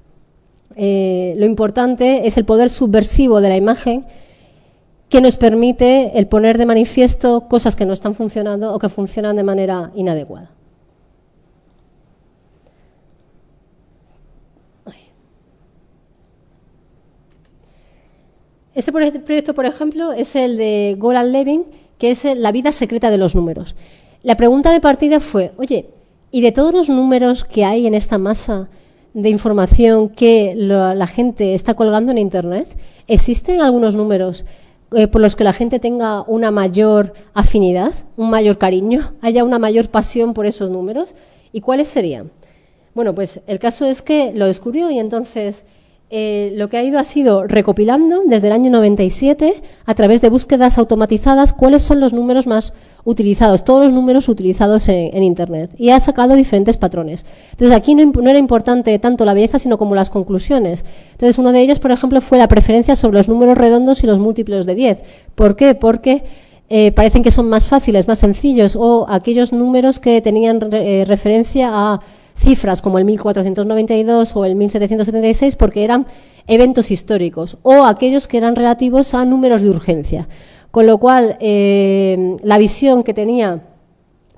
Speaker 2: Lo importante es el poder subversivo de la imagen, que nos permite el poner de manifiesto cosas que no están funcionando o que funcionan de manera inadecuada. Este proyecto, por ejemplo, es el de Golan Levin, que es la vida secreta de los números. La pregunta de partida fue, oye, ¿y de todos los números que hay en esta masa de información que la gente está colgando en Internet, existen algunos números por los que la gente tenga una mayor afinidad, un mayor cariño, haya una mayor pasión por esos números? ¿Y cuáles serían? Bueno, pues el caso es que lo descubrió y entonces lo que ha sido recopilando desde el año 97 a través de búsquedas automatizadas cuáles son los números más utilizados, todos los números utilizados en Internet, y ha sacado diferentes patrones. Entonces aquí no era importante tanto la belleza sino como las conclusiones. Entonces uno de ellos, por ejemplo, fue la preferencia sobre los números redondos y los múltiplos de 10. ¿Por qué? Porque parecen que son más fáciles, más sencillos, o aquellos números que tenían referencia a cifras como el 1492 o el 1776 porque eran eventos históricos, o aquellos que eran relativos a números de urgencia. Con lo cual, la visión que tenía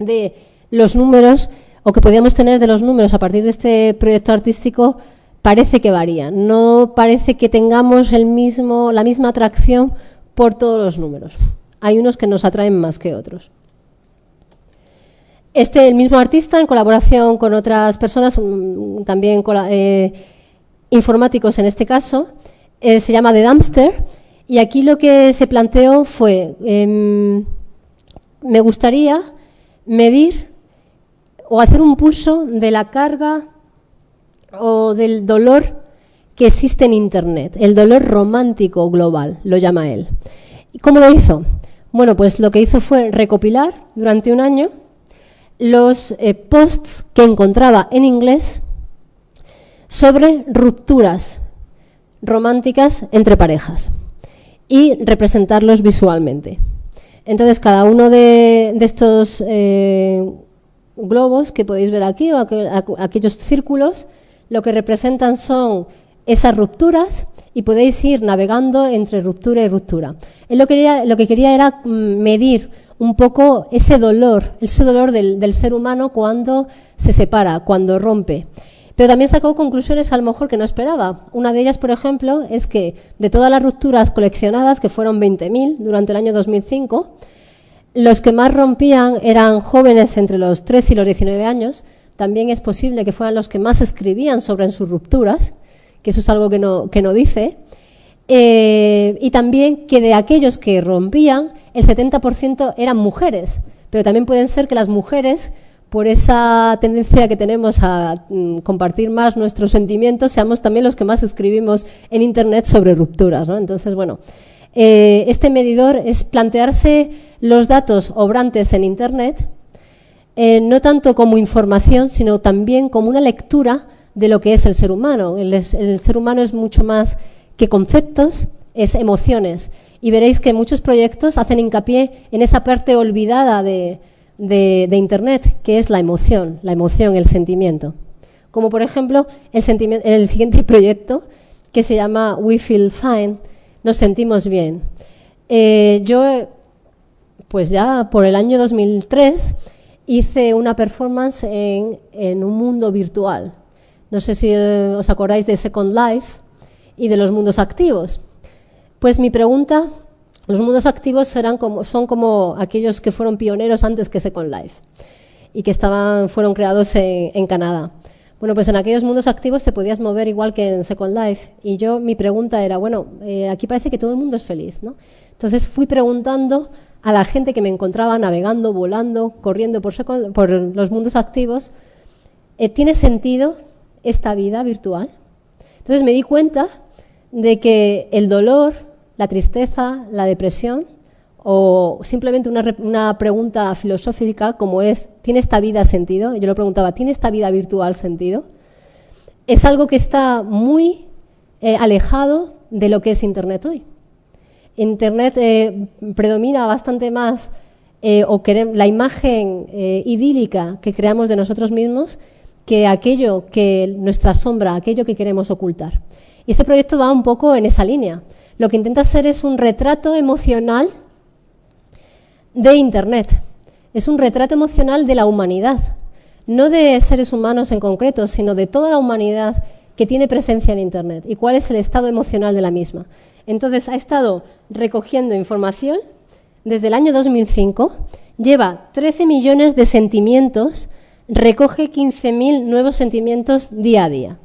Speaker 2: de los números, o que podíamos tener de los números a partir de este proyecto artístico, parece que varía. No parece que tengamos la misma atracción por todos los números. Hay unos que nos atraen más que otros. El mismo artista, en colaboración con otras personas, también informáticos en este caso, se llama The Dumpster, y aquí lo que se planteó fue, me gustaría medir o hacer un pulso de la carga o del dolor que existe en Internet, el dolor romántico global, lo llama él. ¿Y cómo lo hizo? Bueno, pues lo que hizo fue recopilar durante un año los posts que encontraba en inglés sobre rupturas románticas entre parejas y representarlos visualmente. Entonces, cada uno de estos globos que podéis ver aquí, o aquellos círculos, lo que representan son esas rupturas y podéis ir navegando entre ruptura y ruptura. Él lo que quería era medir un poco ese dolor del ser humano cuando se separa, cuando rompe. Pero también sacó conclusiones a lo mejor que no esperaba. Una de ellas, por ejemplo, es que de todas las rupturas coleccionadas, que fueron 20.000 durante el año 2005, los que más rompían eran jóvenes entre los 13 y los 19 años. También es posible que fueran los que más escribían sobre sus rupturas, que eso es algo que no dice. Y también que de aquellos que rompían, el 70% eran mujeres. Pero también pueden ser que las mujeres, por esa tendencia que tenemos a compartir más nuestros sentimientos, seamos también los que más escribimos en Internet sobre rupturas, ¿no? Entonces, bueno, este medidor es plantearse los datos obrantes en Internet, no tanto como información, sino también como una lectura de lo que es el ser humano. El ser humano es mucho más que conceptos, es emociones. Y veréis que muchos proyectos hacen hincapié en esa parte olvidada de Internet, que es la emoción, el sentimiento. Como por ejemplo el siguiente proyecto, que se llama We Feel Fine, nos sentimos bien. Yo, pues ya por el año 2003, hice una performance en un mundo virtual. No sé si os acordáis de Second Life y de los mundos activos. Pues mi pregunta, los mundos activos son como aquellos que fueron pioneros antes que Second Life y que fueron creados en Canadá. Bueno, pues en aquellos mundos activos te podías mover igual que en Second Life. Y mi pregunta era, bueno, aquí parece que todo el mundo es feliz, ¿no? Entonces fui preguntando a la gente que me encontraba navegando, volando, corriendo por los mundos activos, ¿tiene sentido esta vida virtual? Entonces me di cuenta de que el dolor, la tristeza, la depresión, o simplemente una pregunta filosófica como es, ¿tiene esta vida sentido? Yo lo preguntaba, ¿tiene esta vida virtual sentido? Es algo que está muy alejado de lo que es Internet hoy. Internet predomina bastante más la imagen idílica que creamos de nosotros mismos que aquello que nuestra sombra, aquello que queremos ocultar. Y este proyecto va un poco en esa línea. Lo que intenta hacer es un retrato emocional de Internet. Es un retrato emocional de la humanidad, no de seres humanos en concreto, sino de toda la humanidad que tiene presencia en Internet y cuál es el estado emocional de la misma. Entonces, ha estado recogiendo información desde el año 2005, lleva 13 millones de sentimientos, recoge 15.000 nuevos sentimientos día a día.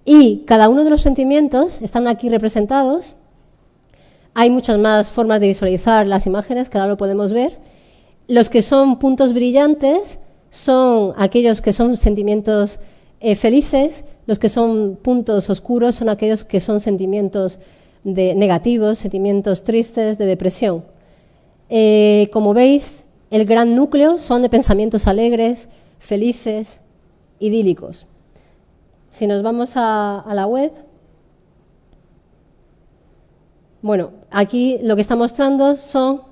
Speaker 2: Y cada uno de los sentimientos están aquí representados. Hay muchas más formas de visualizar las imágenes, que ahora lo podemos ver. Los que son puntos brillantes son aquellos que son sentimientos felices, los que son puntos oscuros son aquellos que son sentimientos negativos, sentimientos tristes, de depresión. Como veis, el gran núcleo son de pensamientos alegres, felices, idílicos. Si nos vamos a la web, bueno, aquí lo que está mostrando son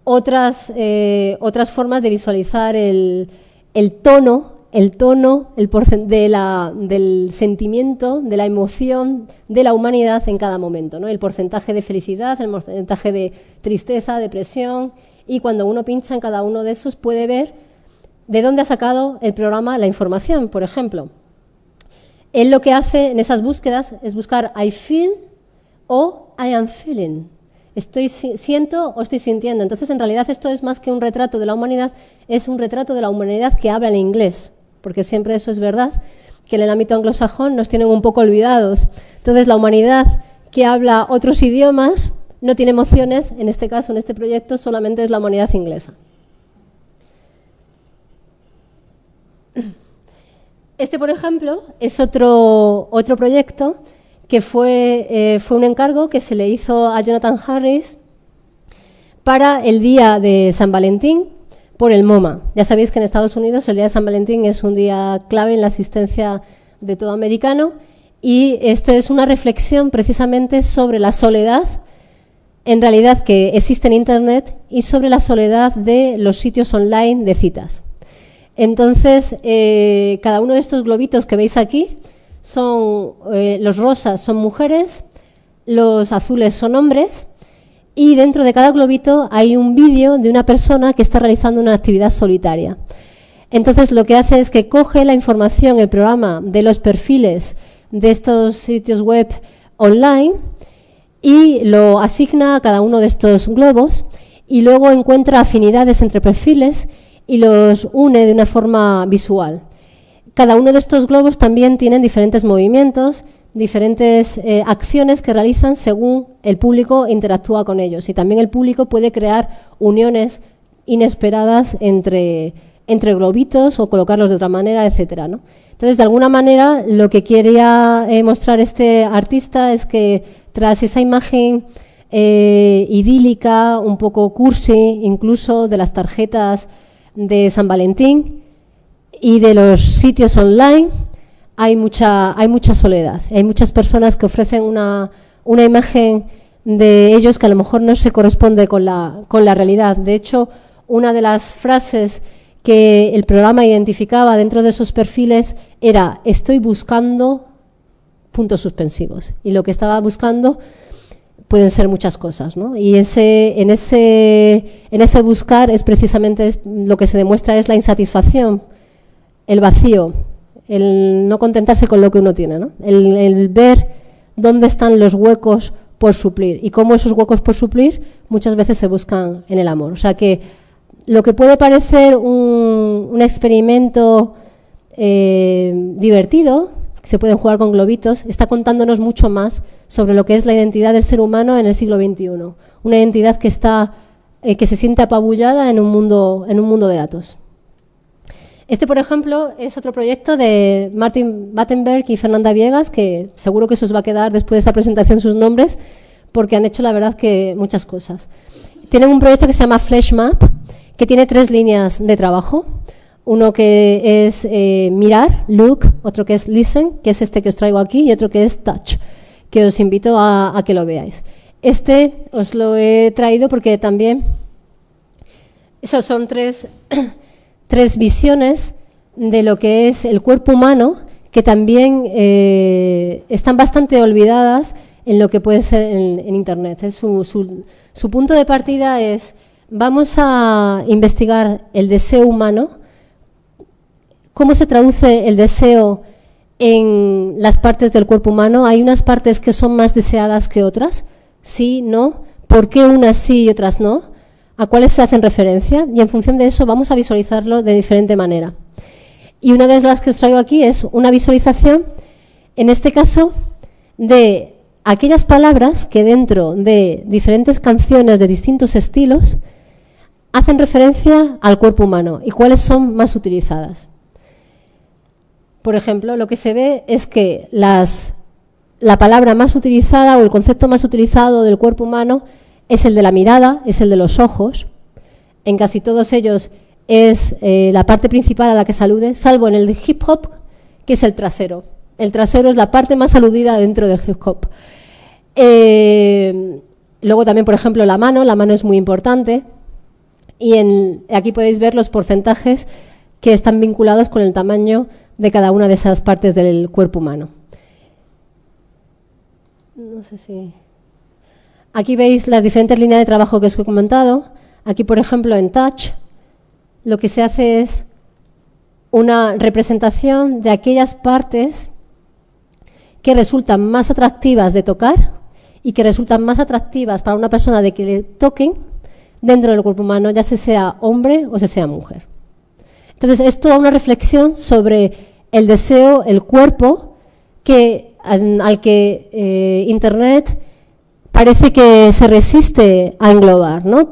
Speaker 2: otras formas de visualizar el tono del sentimiento, de la emoción de la humanidad en cada momento, ¿no? El porcentaje de felicidad, el porcentaje de tristeza, depresión, y cuando uno pincha en cada uno de esos puede ver de dónde ha sacado el programa la información, por ejemplo. Él lo que hace en esas búsquedas es buscar I feel o I am feeling. Siento o estoy sintiendo. Entonces, en realidad, esto es más que un retrato de la humanidad, es un retrato de la humanidad que habla en inglés, porque siempre eso es verdad, que en el ámbito anglosajón nos tienen un poco olvidados. Entonces, la humanidad que habla otros idiomas no tiene emociones, en este caso, en este proyecto, solamente es la humanidad inglesa. Este, por ejemplo, es otro proyecto que fue un encargo que se le hizo a Jonathan Harris para el día de San Valentín por el MoMA. Ya sabéis que en Estados Unidos el día de San Valentín es un día clave en la asistencia de todo americano, y esto es una reflexión precisamente sobre la soledad en realidad que existe en Internet y sobre la soledad de los sitios online de citas. Entonces, cada uno de estos globitos que veis aquí son, los rosas son mujeres, los azules son hombres, y dentro de cada globito hay un vídeo de una persona que está realizando una actividad solitaria. Entonces, lo que hace es que coge la información, el programa de los perfiles de estos sitios web online y lo asigna a cada uno de estos globos, y luego encuentra afinidades entre perfiles y los une de una forma visual. Cada uno de estos globos también tienen diferentes movimientos, diferentes acciones que realizan según el público interactúa con ellos, y también el público puede crear uniones inesperadas entre globitos o colocarlos de otra manera, etcétera, ¿no? Entonces, de alguna manera, lo que quería mostrar este artista es que tras esa imagen idílica, un poco cursi, incluso de las tarjetas de San Valentín y de los sitios online, hay mucha soledad. Hay muchas personas que ofrecen una imagen de ellos que a lo mejor no se corresponde con la realidad. De hecho, una de las frases que el programa identificaba dentro de esos perfiles era: estoy buscando puntos suspensivos. Y lo que estaba buscando pueden ser muchas cosas, ¿no? Y en ese buscar es precisamente lo que se demuestra es la insatisfacción, el vacío, el no contentarse con lo que uno tiene, ¿no? El ver dónde están los huecos por suplir y cómo esos huecos por suplir muchas veces se buscan en el amor. O sea que lo que puede parecer un experimento divertido, se pueden jugar con globitos, está contándonos mucho más sobre lo que es la identidad del ser humano en el siglo XXI. Una identidad que se siente apabullada en un mundo de datos. Este, por ejemplo, es otro proyecto de Martin Battenberg y Fernanda Viegas, que seguro que se os va a quedar después de esta presentación sus nombres, porque han hecho, la verdad, que muchas cosas. Tienen un proyecto que se llama Fleshmap, que tiene 3 líneas de trabajo. Uno que es mirar, look, otro que es listen, que es este que os traigo aquí, y otro que es touch, que os invito a que lo veáis. Este os lo he traído porque también esos son tres visiones de lo que es el cuerpo humano, que también están bastante olvidadas en lo que puede ser en Internet. Su punto de partida es: vamos a investigar el deseo humano. ¿Cómo se traduce el deseo en las partes del cuerpo humano? ¿Hay unas partes que son más deseadas que otras? ¿Sí? ¿No? ¿Por qué unas sí y otras no? ¿A cuáles se hacen referencia? Y en función de eso vamos a visualizarlo de diferente manera. Y una de las que os traigo aquí es una visualización, en este caso, de aquellas palabras que dentro de diferentes canciones de distintos estilos hacen referencia al cuerpo humano y cuáles son más utilizadas. Por ejemplo, lo que se ve es que la palabra más utilizada o el concepto más utilizado del cuerpo humano es el de la mirada, es el de los ojos. En casi todos ellos es la parte principal a la que se alude, salvo en el de hip hop, que es el trasero. El trasero es la parte más aludida dentro del hip hop. Luego también, por ejemplo, la mano es muy importante. Y aquí podéis ver los porcentajes que están vinculados con el tamaño de cada una de esas partes del cuerpo humano. No sé si... Aquí veis las diferentes líneas de trabajo que os he comentado. Aquí, por ejemplo, en Touch, lo que se hace es una representación de aquellas partes que resultan más atractivas de tocar y que resultan más atractivas para una persona de que le toquen dentro del cuerpo humano, ya sea hombre o sea mujer. Entonces, es toda una reflexión sobre el deseo, el cuerpo, al que Internet parece que se resiste a englobar, ¿no?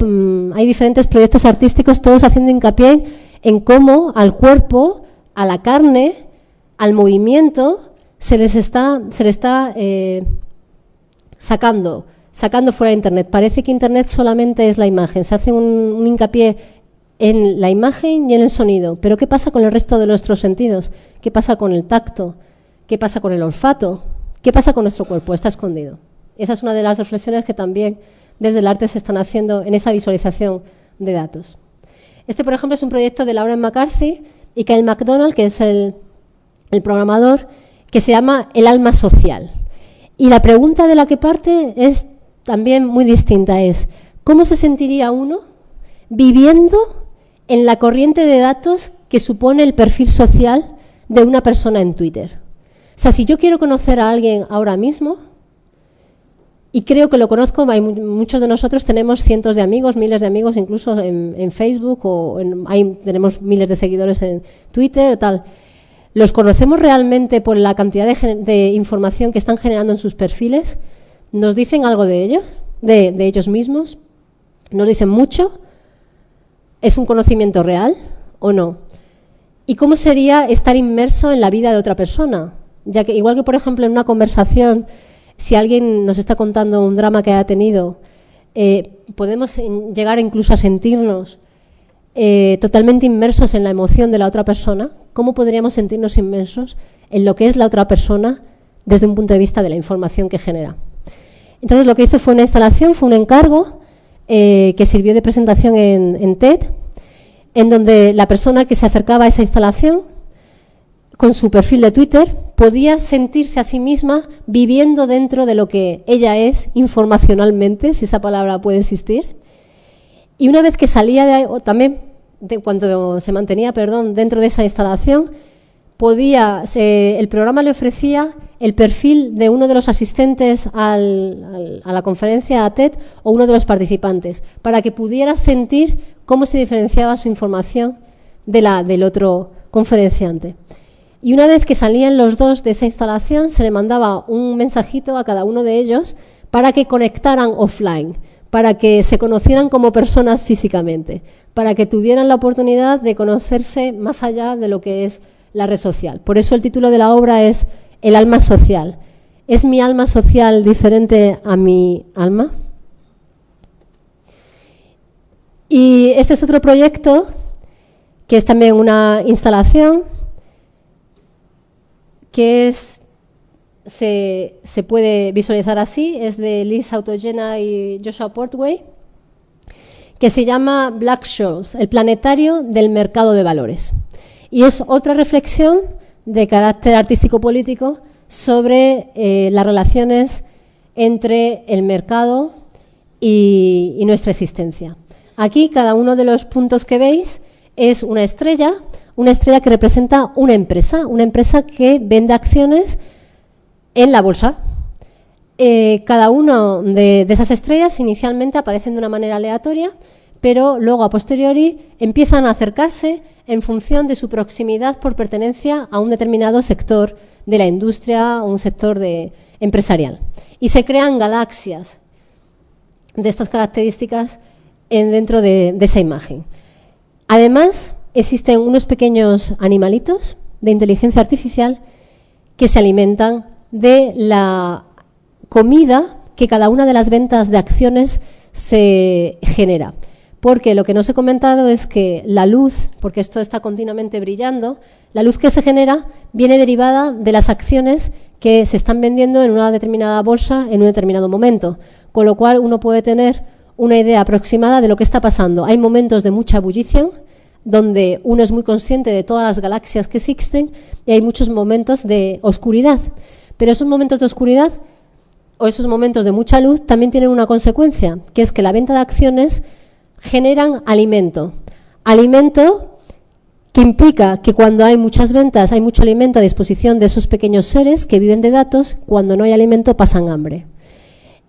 Speaker 2: Hay diferentes proyectos artísticos, todos haciendo hincapié en cómo al cuerpo, a la carne, al movimiento, se le está sacando fuera de Internet. Parece que Internet solamente es la imagen, se hace un hincapié en la imagen y en el sonido. Pero ¿qué pasa con el resto de nuestros sentidos? ¿Qué pasa con el tacto? ¿Qué pasa con el olfato? ¿Qué pasa con nuestro cuerpo? Está escondido. Esa es una de las reflexiones que también desde el arte se están haciendo en esa visualización de datos. Este, por ejemplo, es un proyecto de Lauren McCarthy y Kyle MacDonald, que es el programador, que se llama El alma social. Y la pregunta de la que parte es también muy distinta, es ¿cómo se sentiría uno viviendo en la corriente de datos que supone el perfil social de una persona en Twitter? O sea, si yo quiero conocer a alguien ahora mismo, y creo que lo conozco, muchos de nosotros tenemos cientos de amigos, miles de amigos, incluso en Facebook, tenemos miles de seguidores en Twitter, tal. ¿Los conocemos realmente por la cantidad de información que están generando en sus perfiles? ¿Nos dicen algo de ellos, de ellos mismos? ¿Nos dicen mucho? ¿Es un conocimiento real o no? ¿Y cómo sería estar inmerso en la vida de otra persona? Ya que, igual que, por ejemplo, en una conversación, si alguien nos está contando un drama que haya tenido, podemos llegar incluso a sentirnos totalmente inmersos en la emoción de la otra persona. ¿Cómo podríamos sentirnos inmersos en lo que es la otra persona desde un punto de vista de la información que genera? Entonces, lo que hizo fue una instalación, fue un encargo que sirvió de presentación en TED, en donde la persona que se acercaba a esa instalación con su perfil de Twitter podía sentirse a sí misma viviendo dentro de lo que ella es informacionalmente, si esa palabra puede existir. Y una vez que salía de ahí, o también cuando se mantenía, dentro de esa instalación, el programa le ofrecía el perfil de uno de los asistentes a la conferencia, a TED, o uno de los participantes, para que pudiera sentir cómo se diferenciaba su información del otro conferenciante. Y una vez que salían los dos de esa instalación, se le mandaba un mensajito a cada uno de ellos para que conectaran offline, para que se conocieran como personas físicamente, para que tuvieran la oportunidad de conocerse más allá de lo que es la red social. Por eso el título de la obra es El alma social. ¿Es mi alma social diferente a mi alma? Y este es otro proyecto que es también una instalación que se puede visualizar así, es de Liz Autogena y Joshua Portway, que se llama Black-Scholes, el planetario del mercado de valores. Y es otra reflexión de carácter artístico-político sobre las relaciones entre el mercado y nuestra existencia. Aquí cada uno de los puntos que veis es una estrella que representa una empresa que vende acciones en la bolsa. Cada una de esas estrellas inicialmente aparecen de una manera aleatoria, pero luego a posteriori empiezan a acercarse en función de su proximidad por pertenencia a un determinado sector de la industria o un sector empresarial. Y se crean galaxias de estas características dentro de esa imagen. Además, existen unos pequeños animalitos de inteligencia artificial que se alimentan de la comida que cada una de las ventas de acciones se genera. Porque lo que no os he comentado es que la luz, porque esto está continuamente brillando, la luz que se genera viene derivada de las acciones que se están vendiendo en una determinada bolsa en un determinado momento, con lo cual uno puede tener una idea aproximada de lo que está pasando. Hay momentos de mucha ebullición, donde uno es muy consciente de todas las galaxias que existen, y hay muchos momentos de oscuridad. Pero esos momentos de oscuridad o esos momentos de mucha luz también tienen una consecuencia, que es que la venta de acciones generan alimento. Alimento que implica que cuando hay muchas ventas, hay mucho alimento a disposición de esos pequeños seres que viven de datos, cuando no hay alimento pasan hambre.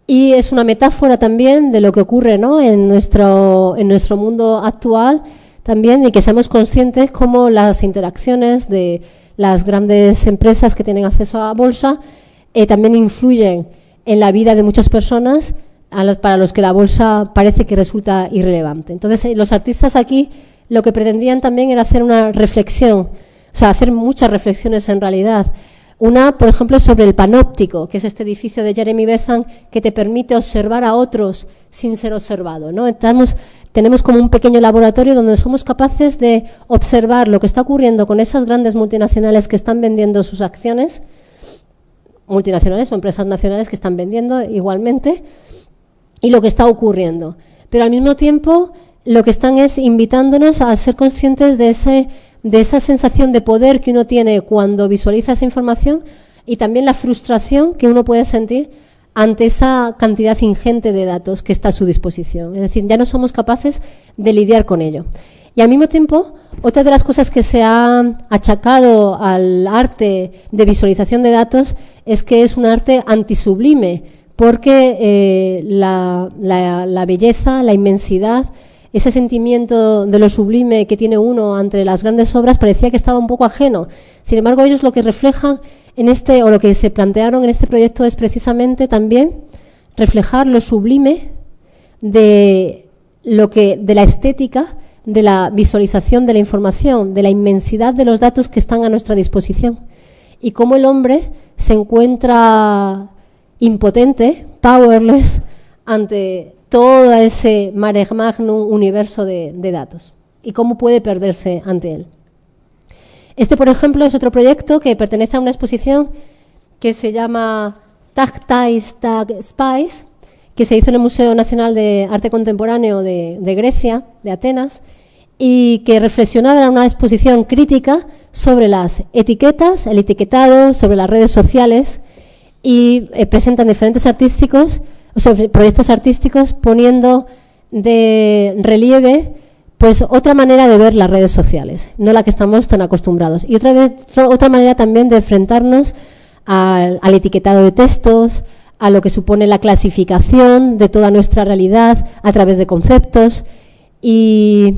Speaker 2: Y es una metáfora también de lo que ocurre, ¿no?, en nuestro mundo actual también, y que seamos conscientes cómo las interacciones de las grandes empresas que tienen acceso a bolsa también influyen en la vida de muchas personas para los que la bolsa parece que resulta irrelevante. Entonces, los artistas aquí lo que pretendían también era hacer una reflexión, o sea, hacer muchas reflexiones en realidad. Una, por ejemplo, sobre el panóptico, que es este edificio de Jeremy Bentham que te permite observar a otros sin ser observado, ¿no? Tenemos como un pequeño laboratorio donde somos capaces de observar lo que está ocurriendo con esas grandes multinacionales que están vendiendo sus acciones, multinacionales o empresas nacionales que están vendiendo igualmente, y lo que está ocurriendo. Pero al mismo tiempo lo que están es invitándonos a ser conscientes de esa sensación de poder que uno tiene cuando visualiza esa información y también la frustración que uno puede sentir ante esa cantidad ingente de datos que está a su disposición. Es decir, ya no somos capaces de lidiar con ello. Y al mismo tiempo, otra de las cosas que se ha achacado al arte de visualización de datos es que es un arte antisublime, porque la belleza, la inmensidad, ese sentimiento de lo sublime que tiene uno ante las grandes obras parecía que estaba un poco ajeno. Sin embargo, ellos lo que reflejan o lo que se plantearon en este proyecto es precisamente también reflejar lo sublime de la estética, de la visualización de la información, de la inmensidad de los datos que están a nuestra disposición y cómo el hombre se encuentra impotente, powerless, ante todo ese mare magnum universo de datos y cómo puede perderse ante él. Este, por ejemplo, es otro proyecto que pertenece a una exposición que se llama Tactile Tag Spice, que se hizo en el Museo Nacional de Arte Contemporáneo de Grecia, de Atenas, y que reflexionaba en una exposición crítica sobre las etiquetas, el etiquetado, sobre las redes sociales, y presentan diferentes proyectos artísticos poniendo de relieve pues otra manera de ver las redes sociales, no la que estamos tan acostumbrados. Y otra manera también de enfrentarnos al etiquetado de textos, a lo que supone la clasificación de toda nuestra realidad a través de conceptos y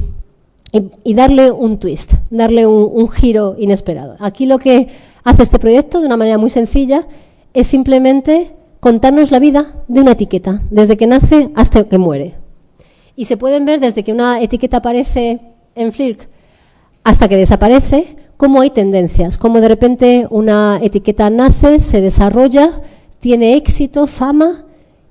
Speaker 2: darle un twist, darle un giro inesperado. Aquí lo que hace este proyecto de una manera muy sencilla es simplemente contarnos la vida de una etiqueta, desde que nace hasta que muere. Y se pueden ver desde que una etiqueta aparece en Flickr hasta que desaparece, cómo hay tendencias, cómo de repente una etiqueta nace, se desarrolla, tiene éxito, fama,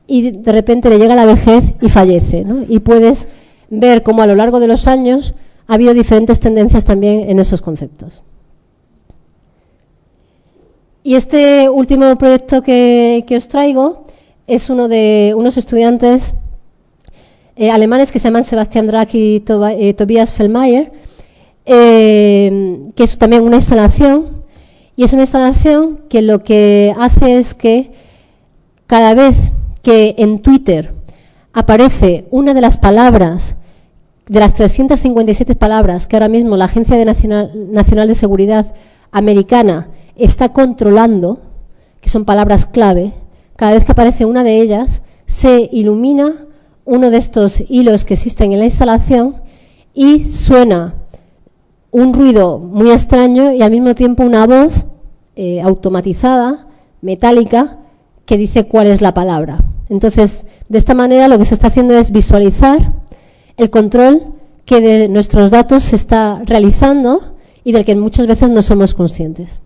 Speaker 2: y de repente le llega la vejez y fallece, ¿no? Y puedes ver cómo a lo largo de los años ha habido diferentes tendencias también en esos conceptos. Y este último proyecto que os traigo es uno de unos estudiantes alemanes que se llaman Sebastian Drach y Tobias Feldmayer, que es también una instalación, y es una instalación que lo que hace es que cada vez que en Twitter aparece una de las palabras, de las 357 palabras que ahora mismo la Agencia Nacional de Seguridad americana está controlando, que son palabras clave, cada vez que aparece una de ellas, se ilumina uno de estos hilos que existen en la instalación y suena un ruido muy extraño y al mismo tiempo una voz automatizada, metálica, que dice cuál es la palabra. Entonces, de esta manera lo que se está haciendo es visualizar el control que de nuestros datos se está realizando y del que muchas veces no somos conscientes.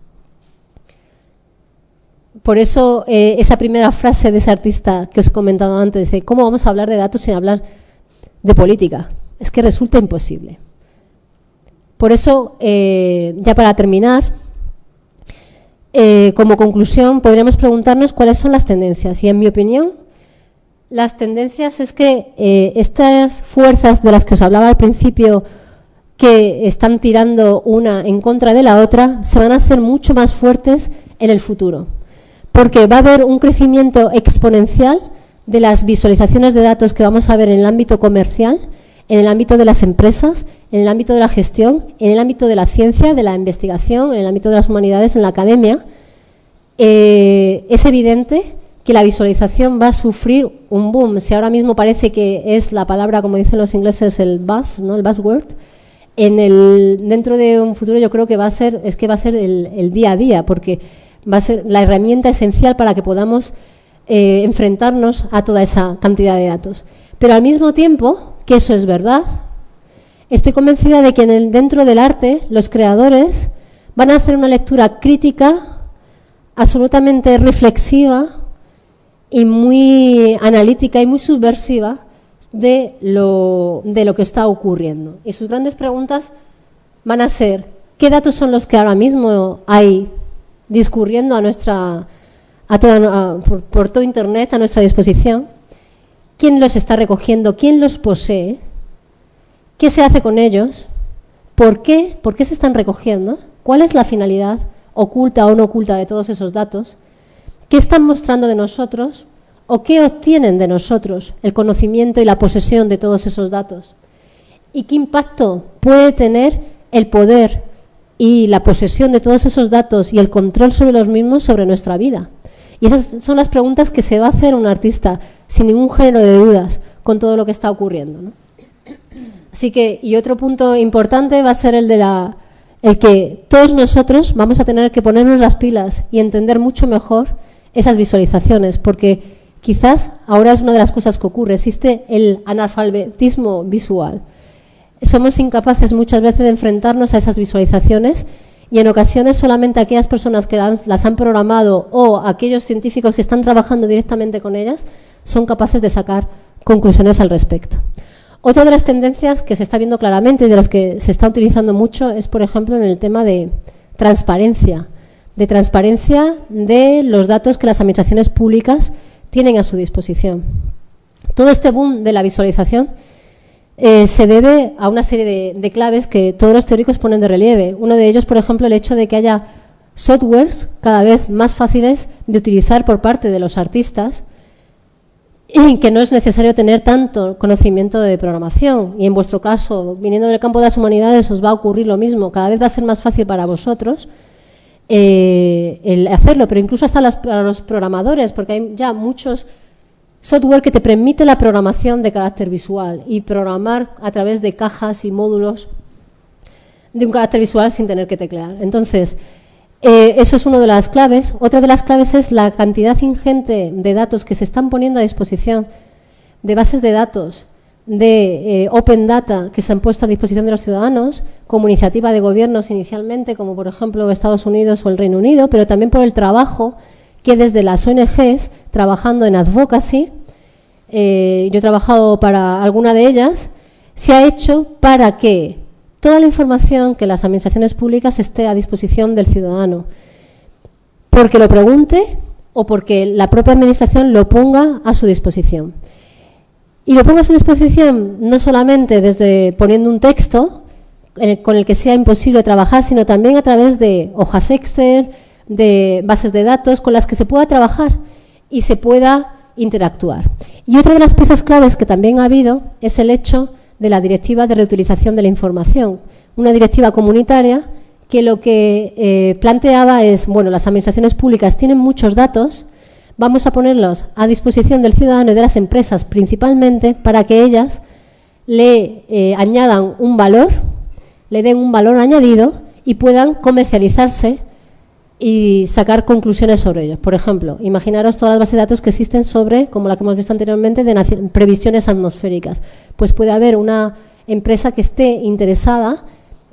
Speaker 2: Por eso, esa primera frase de ese artista que os he comentado antes, dice, ¿cómo vamos a hablar de datos sin hablar de política? Es que resulta imposible. Por eso, ya para terminar, como conclusión, podríamos preguntarnos cuáles son las tendencias. Y en mi opinión, las tendencias es que estas fuerzas de las que os hablaba al principio, que están tirando una en contra de la otra, se van a hacer mucho más fuertes en el futuro. Porque va a haber un crecimiento exponencial de las visualizaciones de datos que vamos a ver en el ámbito comercial, en el ámbito de las empresas, en el ámbito de la gestión, en el ámbito de la ciencia, de la investigación, en el ámbito de las humanidades, en la academia. Es evidente que la visualización va a sufrir un boom. Si ahora mismo parece que es la palabra, como dicen los ingleses, el buzz, ¿no? El buzzword, dentro de un futuro yo creo que va a ser el día a día, porque va a ser la herramienta esencial para que podamos enfrentarnos a toda esa cantidad de datos. Pero al mismo tiempo que eso es verdad, estoy convencida de que dentro del arte los creadores van a hacer una lectura crítica, absolutamente reflexiva y muy analítica y muy subversiva de lo que está ocurriendo. Y sus grandes preguntas van a ser: ¿qué datos son los que ahora mismo hay discurriendo por todo Internet a nuestra disposición? ¿Quién los está recogiendo? ¿Quién los posee? ¿Qué se hace con ellos? ¿Por qué? ¿Por qué se están recogiendo? ¿Cuál es la finalidad oculta o no oculta de todos esos datos? ¿Qué están mostrando de nosotros o qué obtienen de nosotros el conocimiento y la posesión de todos esos datos? ¿Y qué impacto puede tener el poder y la posesión de todos esos datos y el control sobre los mismos sobre nuestra vida? Y esas son las preguntas que se va a hacer un artista sin ningún género de dudas con todo lo que está ocurriendo, ¿no? Así que, y otro punto importante va a ser el que todos nosotros vamos a tener que ponernos las pilas y entender mucho mejor esas visualizaciones, porque quizás ahora es una de las cosas que ocurre, existe el analfabetismo visual. Somos incapaces muchas veces de enfrentarnos a esas visualizaciones y en ocasiones solamente aquellas personas que las han programado o aquellos científicos que están trabajando directamente con ellas son capaces de sacar conclusiones al respecto. Otra de las tendencias que se está viendo claramente y de las que se está utilizando mucho es, por ejemplo, en el tema de transparencia de los datos que las administraciones públicas tienen a su disposición. Todo este boom de la visualización se debe a una serie de claves que todos los teóricos ponen de relieve. Uno de ellos, por ejemplo, el hecho de que haya softwares cada vez más fáciles de utilizar por parte de los artistas, y que no es necesario tener tanto conocimiento de programación. Y en vuestro caso, viniendo del campo de las humanidades, os va a ocurrir lo mismo. Cada vez va a ser más fácil para vosotros el hacerlo, pero incluso hasta para los programadores, porque hay ya muchos software que te permite la programación de carácter visual y programar a través de cajas y módulos de un carácter visual sin tener que teclear. Entonces, eso es una de las claves. Otra de las claves es la cantidad ingente de datos que se están poniendo a disposición, de bases de datos, de Open Data que se han puesto a disposición de los ciudadanos, como iniciativa de gobiernos inicialmente, como por ejemplo Estados Unidos o el Reino Unido, pero también por el trabajo que desde las ONGs, trabajando en advocacy, yo he trabajado para alguna de ellas, se ha hecho para que toda la información que las administraciones públicas esté a disposición del ciudadano, porque lo pregunte o porque la propia administración lo ponga a su disposición. Y lo ponga a su disposición no solamente desde poniendo un texto con el que sea imposible trabajar, sino también a través de hojas Excel, de bases de datos con las que se pueda trabajar y se pueda interactuar. Y otra de las piezas claves que también ha habido es el hecho de la Directiva de Reutilización de la Información, una directiva comunitaria que lo que planteaba es, bueno, las administraciones públicas tienen muchos datos, vamos a ponerlos a disposición del ciudadano y de las empresas principalmente para que ellas le añadan un valor, le den un valor añadido y puedan comercializarse y sacar conclusiones sobre ellos. Por ejemplo, imaginaros todas las bases de datos que existen sobre, como la que hemos visto anteriormente, de previsiones atmosféricas. Pues puede haber una empresa que esté interesada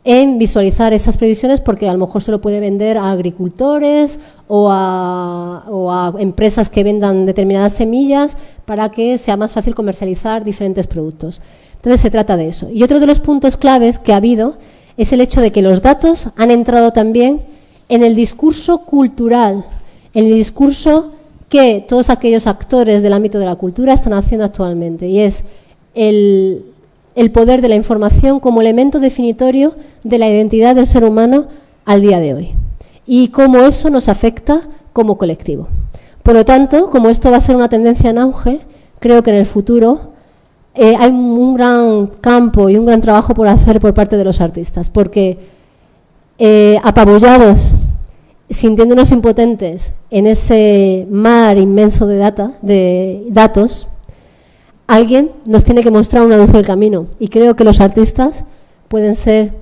Speaker 2: en visualizar esas previsiones porque a lo mejor se lo puede vender a agricultores o a empresas que vendan determinadas semillas para que sea más fácil comercializar diferentes productos. Entonces se trata de eso. Y otro de los puntos claves que ha habido es el hecho de que los datos han entrado también en el discurso cultural, en el discurso que todos aquellos actores del ámbito de la cultura están haciendo actualmente, y es el poder de la información como elemento definitorio de la identidad del ser humano al día de hoy, y cómo eso nos afecta como colectivo. Por lo tanto, como esto va a ser una tendencia en auge, creo que en el futuro hay un gran campo y un gran trabajo por hacer por parte de los artistas, porque apabullados, sintiéndonos impotentes en ese mar inmenso de datos, alguien nos tiene que mostrar una luz del camino. Y creo que los artistas pueden ser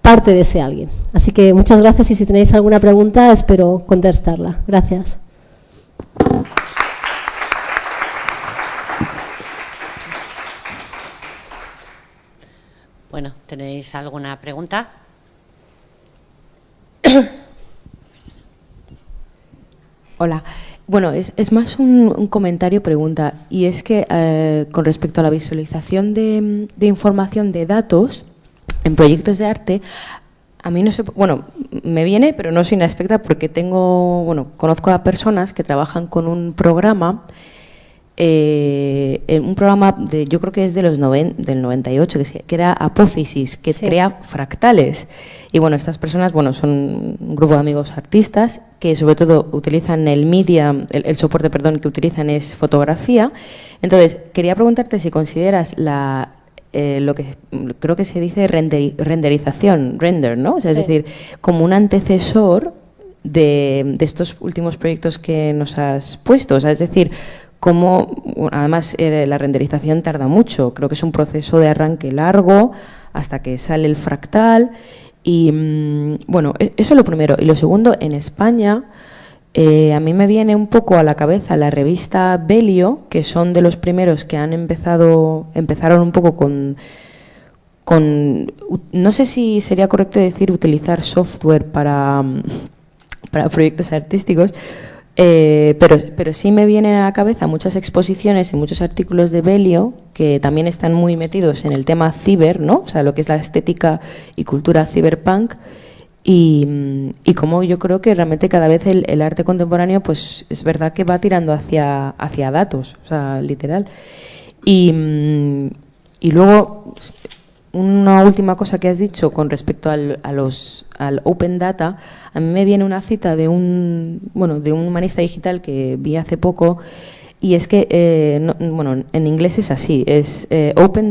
Speaker 2: parte de ese alguien. Así que muchas gracias y si tenéis alguna pregunta espero contestarla. Gracias.
Speaker 3: Bueno, ¿tenéis alguna pregunta?
Speaker 4: Hola. Bueno, es más un comentario, pregunta, y es que con respecto a la visualización de información de datos en proyectos de arte, a mí no sé, bueno, me viene, pero no soy una experta porque conozco a personas que trabajan con un programa, yo creo que es del 98, que era Apófisis, que sí, crea fractales. Y bueno, estas personas, son un grupo de amigos artistas que sobre todo utilizan el soporte, que utilizan es fotografía. Entonces, quería preguntarte si consideras lo que creo que se dice renderización, ¿no? O sea, sí, es decir, como un antecesor de estos últimos proyectos que nos has puesto. O sea, es decir, como además la renderización tarda mucho, creo que es un proceso de arranque largo hasta que sale el fractal. Y eso es lo primero. Y lo segundo, en España, a mí me viene un poco a la cabeza la revista Belio, que son de los primeros que empezaron un poco con no sé si sería correcto decir utilizar software para proyectos artísticos, pero sí me vienen a la cabeza muchas exposiciones y muchos artículos de Belio que también están muy metidos en el tema ciber, ¿no? O sea, lo que es la estética y cultura cyberpunk, y como yo creo que realmente cada vez el arte contemporáneo, pues es verdad que va tirando hacia datos, o sea, literal. Y luego, una última cosa que has dicho con respecto al Open Data, a mí me viene una cita de un humanista digital que vi hace poco, y es que, en inglés es así, es Open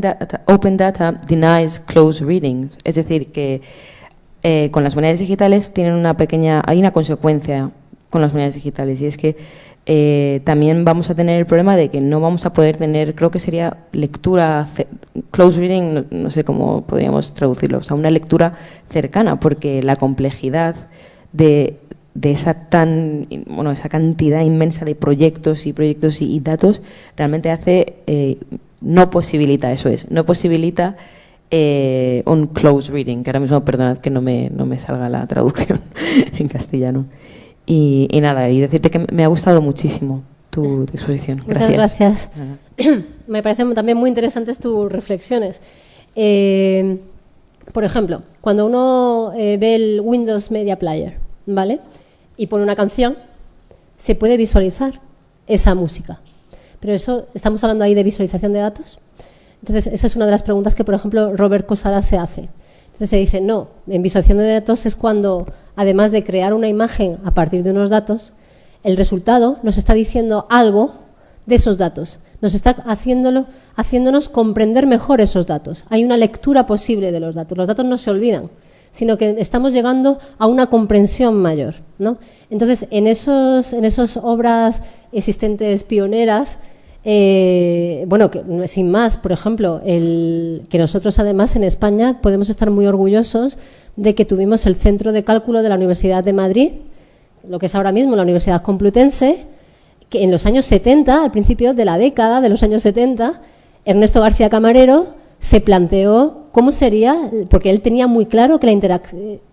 Speaker 4: Data denies close reading, es decir, que con las monedas digitales hay una consecuencia con las monedas digitales, y es que también vamos a tener el problema de que no vamos a poder tener, creo que sería lectura, close reading, no sé cómo podríamos traducirlo, o sea, una lectura cercana, porque la complejidad de esa cantidad inmensa de proyectos y datos realmente no posibilita un close reading, que ahora mismo, perdonad que no me salga la traducción en castellano. Y nada, y decirte que me ha gustado muchísimo tu exposición.
Speaker 2: Muchas gracias. Me parecen también muy interesantes tus reflexiones. Por ejemplo, cuando uno ve el Windows Media Player, ¿vale? Y pone una canción, se puede visualizar esa música. Pero eso, ¿estamos hablando ahí de visualización de datos? Entonces, esa es una de las preguntas que, por ejemplo, Robert Kosara se hace. Entonces se dice, no, en visualización de datos es cuando, además de crear una imagen a partir de unos datos, el resultado nos está diciendo algo de esos datos. Nos está haciéndonos comprender mejor esos datos. Hay una lectura posible de los datos. Los datos no se olvidan, sino que estamos llegando a una comprensión mayor, ¿no? Entonces, en esas obras existentes pioneras, que sin más, por ejemplo, que nosotros además en España podemos estar muy orgullosos de que tuvimos el Centro de Cálculo de la Universidad de Madrid, lo que es ahora mismo la Universidad Complutense, que en los años 70, al principio de la década de los años 70, Ernesto García Camarero se planteó cómo sería, porque él tenía muy claro que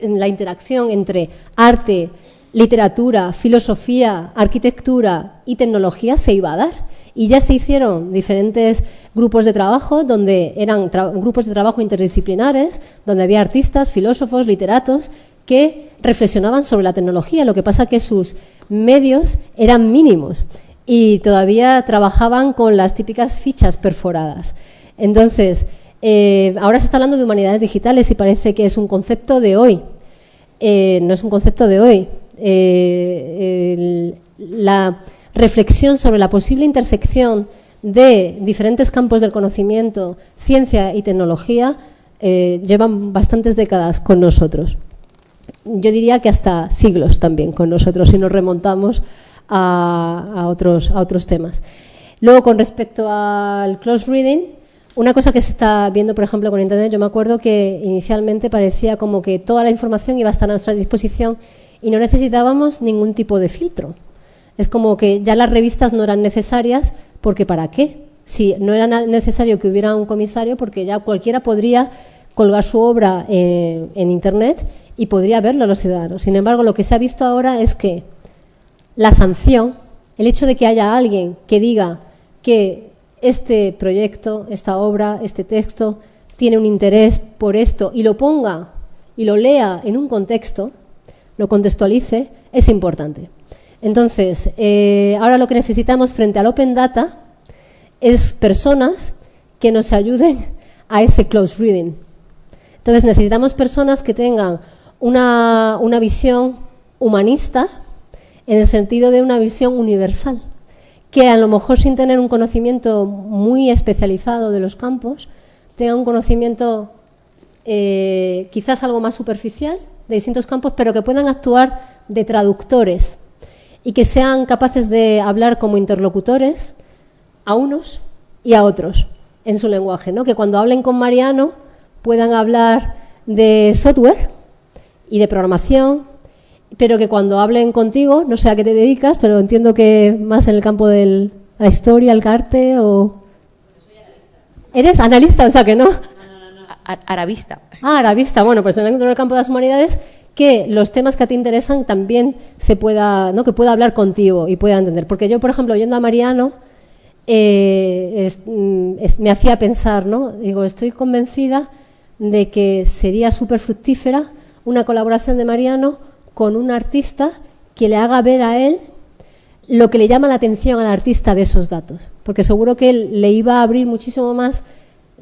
Speaker 2: la interacción entre arte, literatura, filosofía, arquitectura y tecnología se iba a dar. Y ya se hicieron diferentes grupos de trabajo, donde eran grupos de trabajo interdisciplinares, donde había artistas, filósofos, literatos, que reflexionaban sobre la tecnología. Lo que pasa es que sus medios eran mínimos y todavía trabajaban con las típicas fichas perforadas. Entonces, ahora se está hablando de humanidades digitales y parece que es un concepto de hoy. No es un concepto de hoy. La reflexión sobre la posible intersección de diferentes campos del conocimiento, ciencia y tecnología, llevan bastantes décadas con nosotros. Yo diría que hasta siglos también con nosotros, si nos remontamos a otros temas. Luego, con respecto al close reading, una cosa que se está viendo, por ejemplo, con Internet, yo me acuerdo que inicialmente parecía como que toda la información iba a estar a nuestra disposición y no necesitábamos ningún tipo de filtro. Es como que ya las revistas no eran necesarias, porque ¿para qué? Si no era necesario que hubiera un comisario, porque ya cualquiera podría colgar su obra en Internet y podría verlo los ciudadanos. Sin embargo, lo que se ha visto ahora es que la sanción, el hecho de que haya alguien que diga que este proyecto, esta obra, este texto, tiene un interés por esto y lo ponga y lo lea en un contexto, lo contextualice, es importante. Entonces, ahora lo que necesitamos frente al Open Data es personas que nos ayuden a ese close reading. Entonces, necesitamos personas que tengan una visión humanista en el sentido de una visión universal, que a lo mejor sin tener un conocimiento muy especializado de los campos, tenga un conocimiento quizás algo más superficial de distintos campos, pero que puedan actuar de traductores y que sean capaces de hablar como interlocutores a unos y a otros en su lenguaje, ¿no? Que cuando hablen con Mariano puedan hablar de software y de programación, pero que cuando hablen contigo, no sé a qué te dedicas, pero entiendo que más en el campo de la historia, el arte o... Soy analista. ¿Eres analista? O sea que no.
Speaker 1: No.
Speaker 4: Arabista.
Speaker 2: Ah, arabista. Bueno, pues dentro del campo de las humanidades, que los temas que a ti interesan también se pueda, ¿no? Que pueda hablar contigo y pueda entender. Porque yo, por ejemplo, oyendo a Mariano, me hacía pensar, ¿no? Digo, estoy convencida de que sería súper fructífera una colaboración de Mariano con un artista que le haga ver a él lo que le llama la atención al artista de esos datos, porque seguro que él le iba a abrir muchísimo más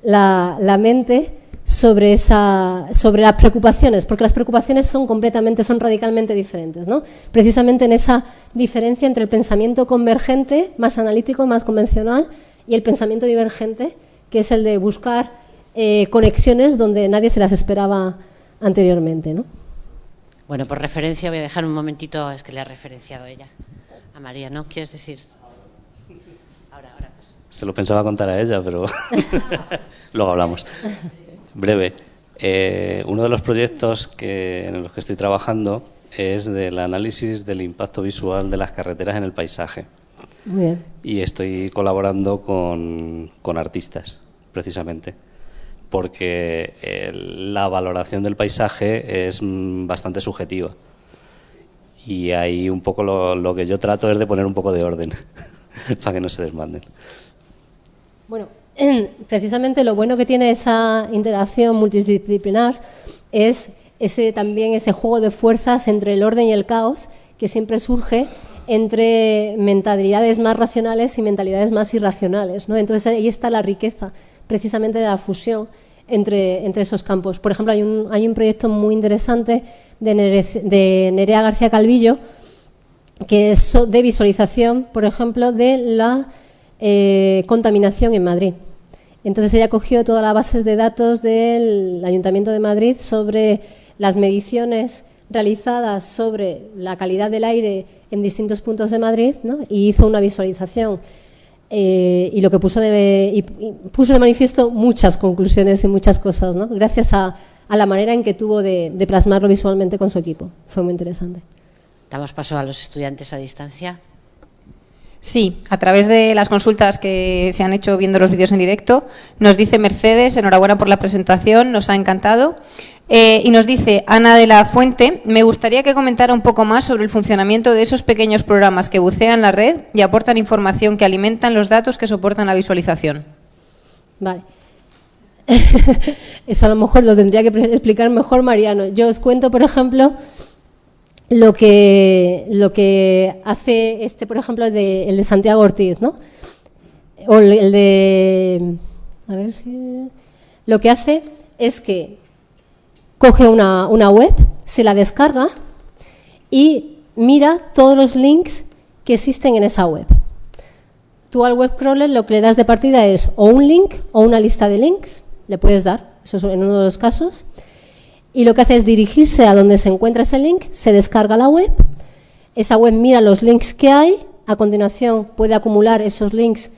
Speaker 2: la mente sobre las preocupaciones, porque las preocupaciones son radicalmente diferentes, ¿no? Precisamente en esa diferencia entre el pensamiento convergente, más analítico, más convencional, y el pensamiento divergente, que es el de buscar conexiones donde nadie se las esperaba anteriormente, ¿no?
Speaker 3: Bueno, por referencia voy a dejar un momentito, es que le ha referenciado ella a María, ¿no? ¿Quieres decir? Ahora.
Speaker 5: Se lo pensaba contar a ella, pero luego hablamos. Breve. Uno de los proyectos en los que estoy trabajando es del análisis del impacto visual de las carreteras en el paisaje.
Speaker 2: Muy bien.
Speaker 5: Y estoy colaborando con artistas, precisamente, porque la valoración del paisaje es bastante subjetiva. Y ahí un poco lo que yo trato es de poner un poco de orden para que no se desmanden.
Speaker 2: Bueno, precisamente lo bueno que tiene esa interacción multidisciplinar es también ese juego de fuerzas entre el orden y el caos que siempre surge entre mentalidades más racionales y mentalidades más irracionales, ¿no? Entonces ahí está la riqueza precisamente de la fusión entre esos campos. Por ejemplo, hay un proyecto muy interesante de Nerea García Calvillo, que es de visualización, por ejemplo, de la contaminación en Madrid. Entonces ella cogió todas las bases de datos del Ayuntamiento de Madrid sobre las mediciones realizadas sobre la calidad del aire en distintos puntos de Madrid, ¿no? Y hizo una visualización. Y lo que puso de manifiesto muchas conclusiones y muchas cosas, ¿no? Gracias a la manera en que tuvo de plasmarlo visualmente con su equipo. Fue muy interesante.
Speaker 3: Damos paso a los estudiantes a distancia.
Speaker 6: Sí, a través de las consultas que se han hecho viendo los vídeos en directo, nos dice Mercedes, enhorabuena por la presentación, nos ha encantado. Y nos dice Ana de la Fuente, me gustaría que comentara un poco más sobre el funcionamiento de esos pequeños programas que bucean la red y aportan información que alimentan los datos que soportan la visualización.
Speaker 2: Vale. Eso a lo mejor lo tendría que explicar mejor Mariano. Yo os cuento, por ejemplo, lo que hace por ejemplo, el de Santiago Ortiz, ¿no? O el de... A ver si... Lo que hace es que coge una web, se la descarga y mira todos los links que existen en esa web. Tú al web crawler lo que le das de partida es o un link o una lista de links, le puedes dar, eso es en uno de los casos, y lo que hace es dirigirse a donde se encuentra ese link, se descarga la web, esa web mira los links que hay, a continuación puede acumular esos links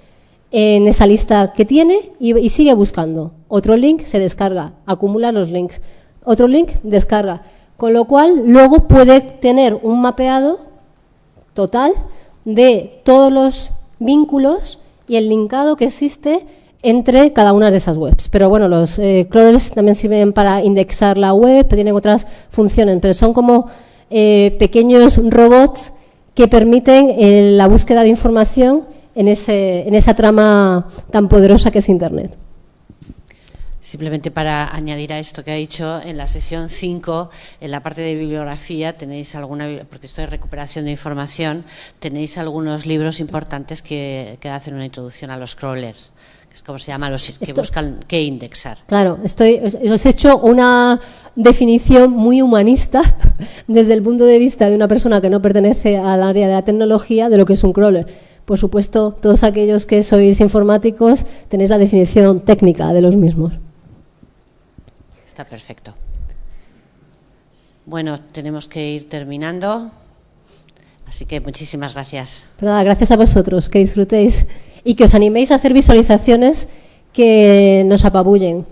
Speaker 2: en esa lista que tiene y sigue buscando. Otro link se descarga, acumula los links. Otro link descarga. Con lo cual, luego puede tener un mapeado total de todos los vínculos y el linkado que existe entre cada una de esas webs. Pero bueno, los crawlers también sirven para indexar la web, tienen otras funciones, pero son como pequeños robots que permiten la búsqueda de información en esa trama tan poderosa que es Internet.
Speaker 3: Simplemente para añadir a esto que ha dicho, en la sesión 5, en la parte de bibliografía, tenéis alguna, porque esto es recuperación de información, tenéis algunos libros importantes que hacen una introducción a los crawlers, que es como se llama, los que buscan qué indexar.
Speaker 2: Claro, os he hecho una definición muy humanista desde el punto de vista de una persona que no pertenece al área de la tecnología de lo que es un crawler. Por supuesto, todos aquellos que sois informáticos tenéis la definición técnica de los mismos.
Speaker 3: Está perfecto. Bueno, tenemos que ir terminando, así que muchísimas gracias.
Speaker 2: Pero nada, gracias a vosotros, que disfrutéis y que os animéis a hacer visualizaciones que nos apabullen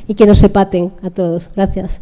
Speaker 2: y que nos epaten a todos. Gracias.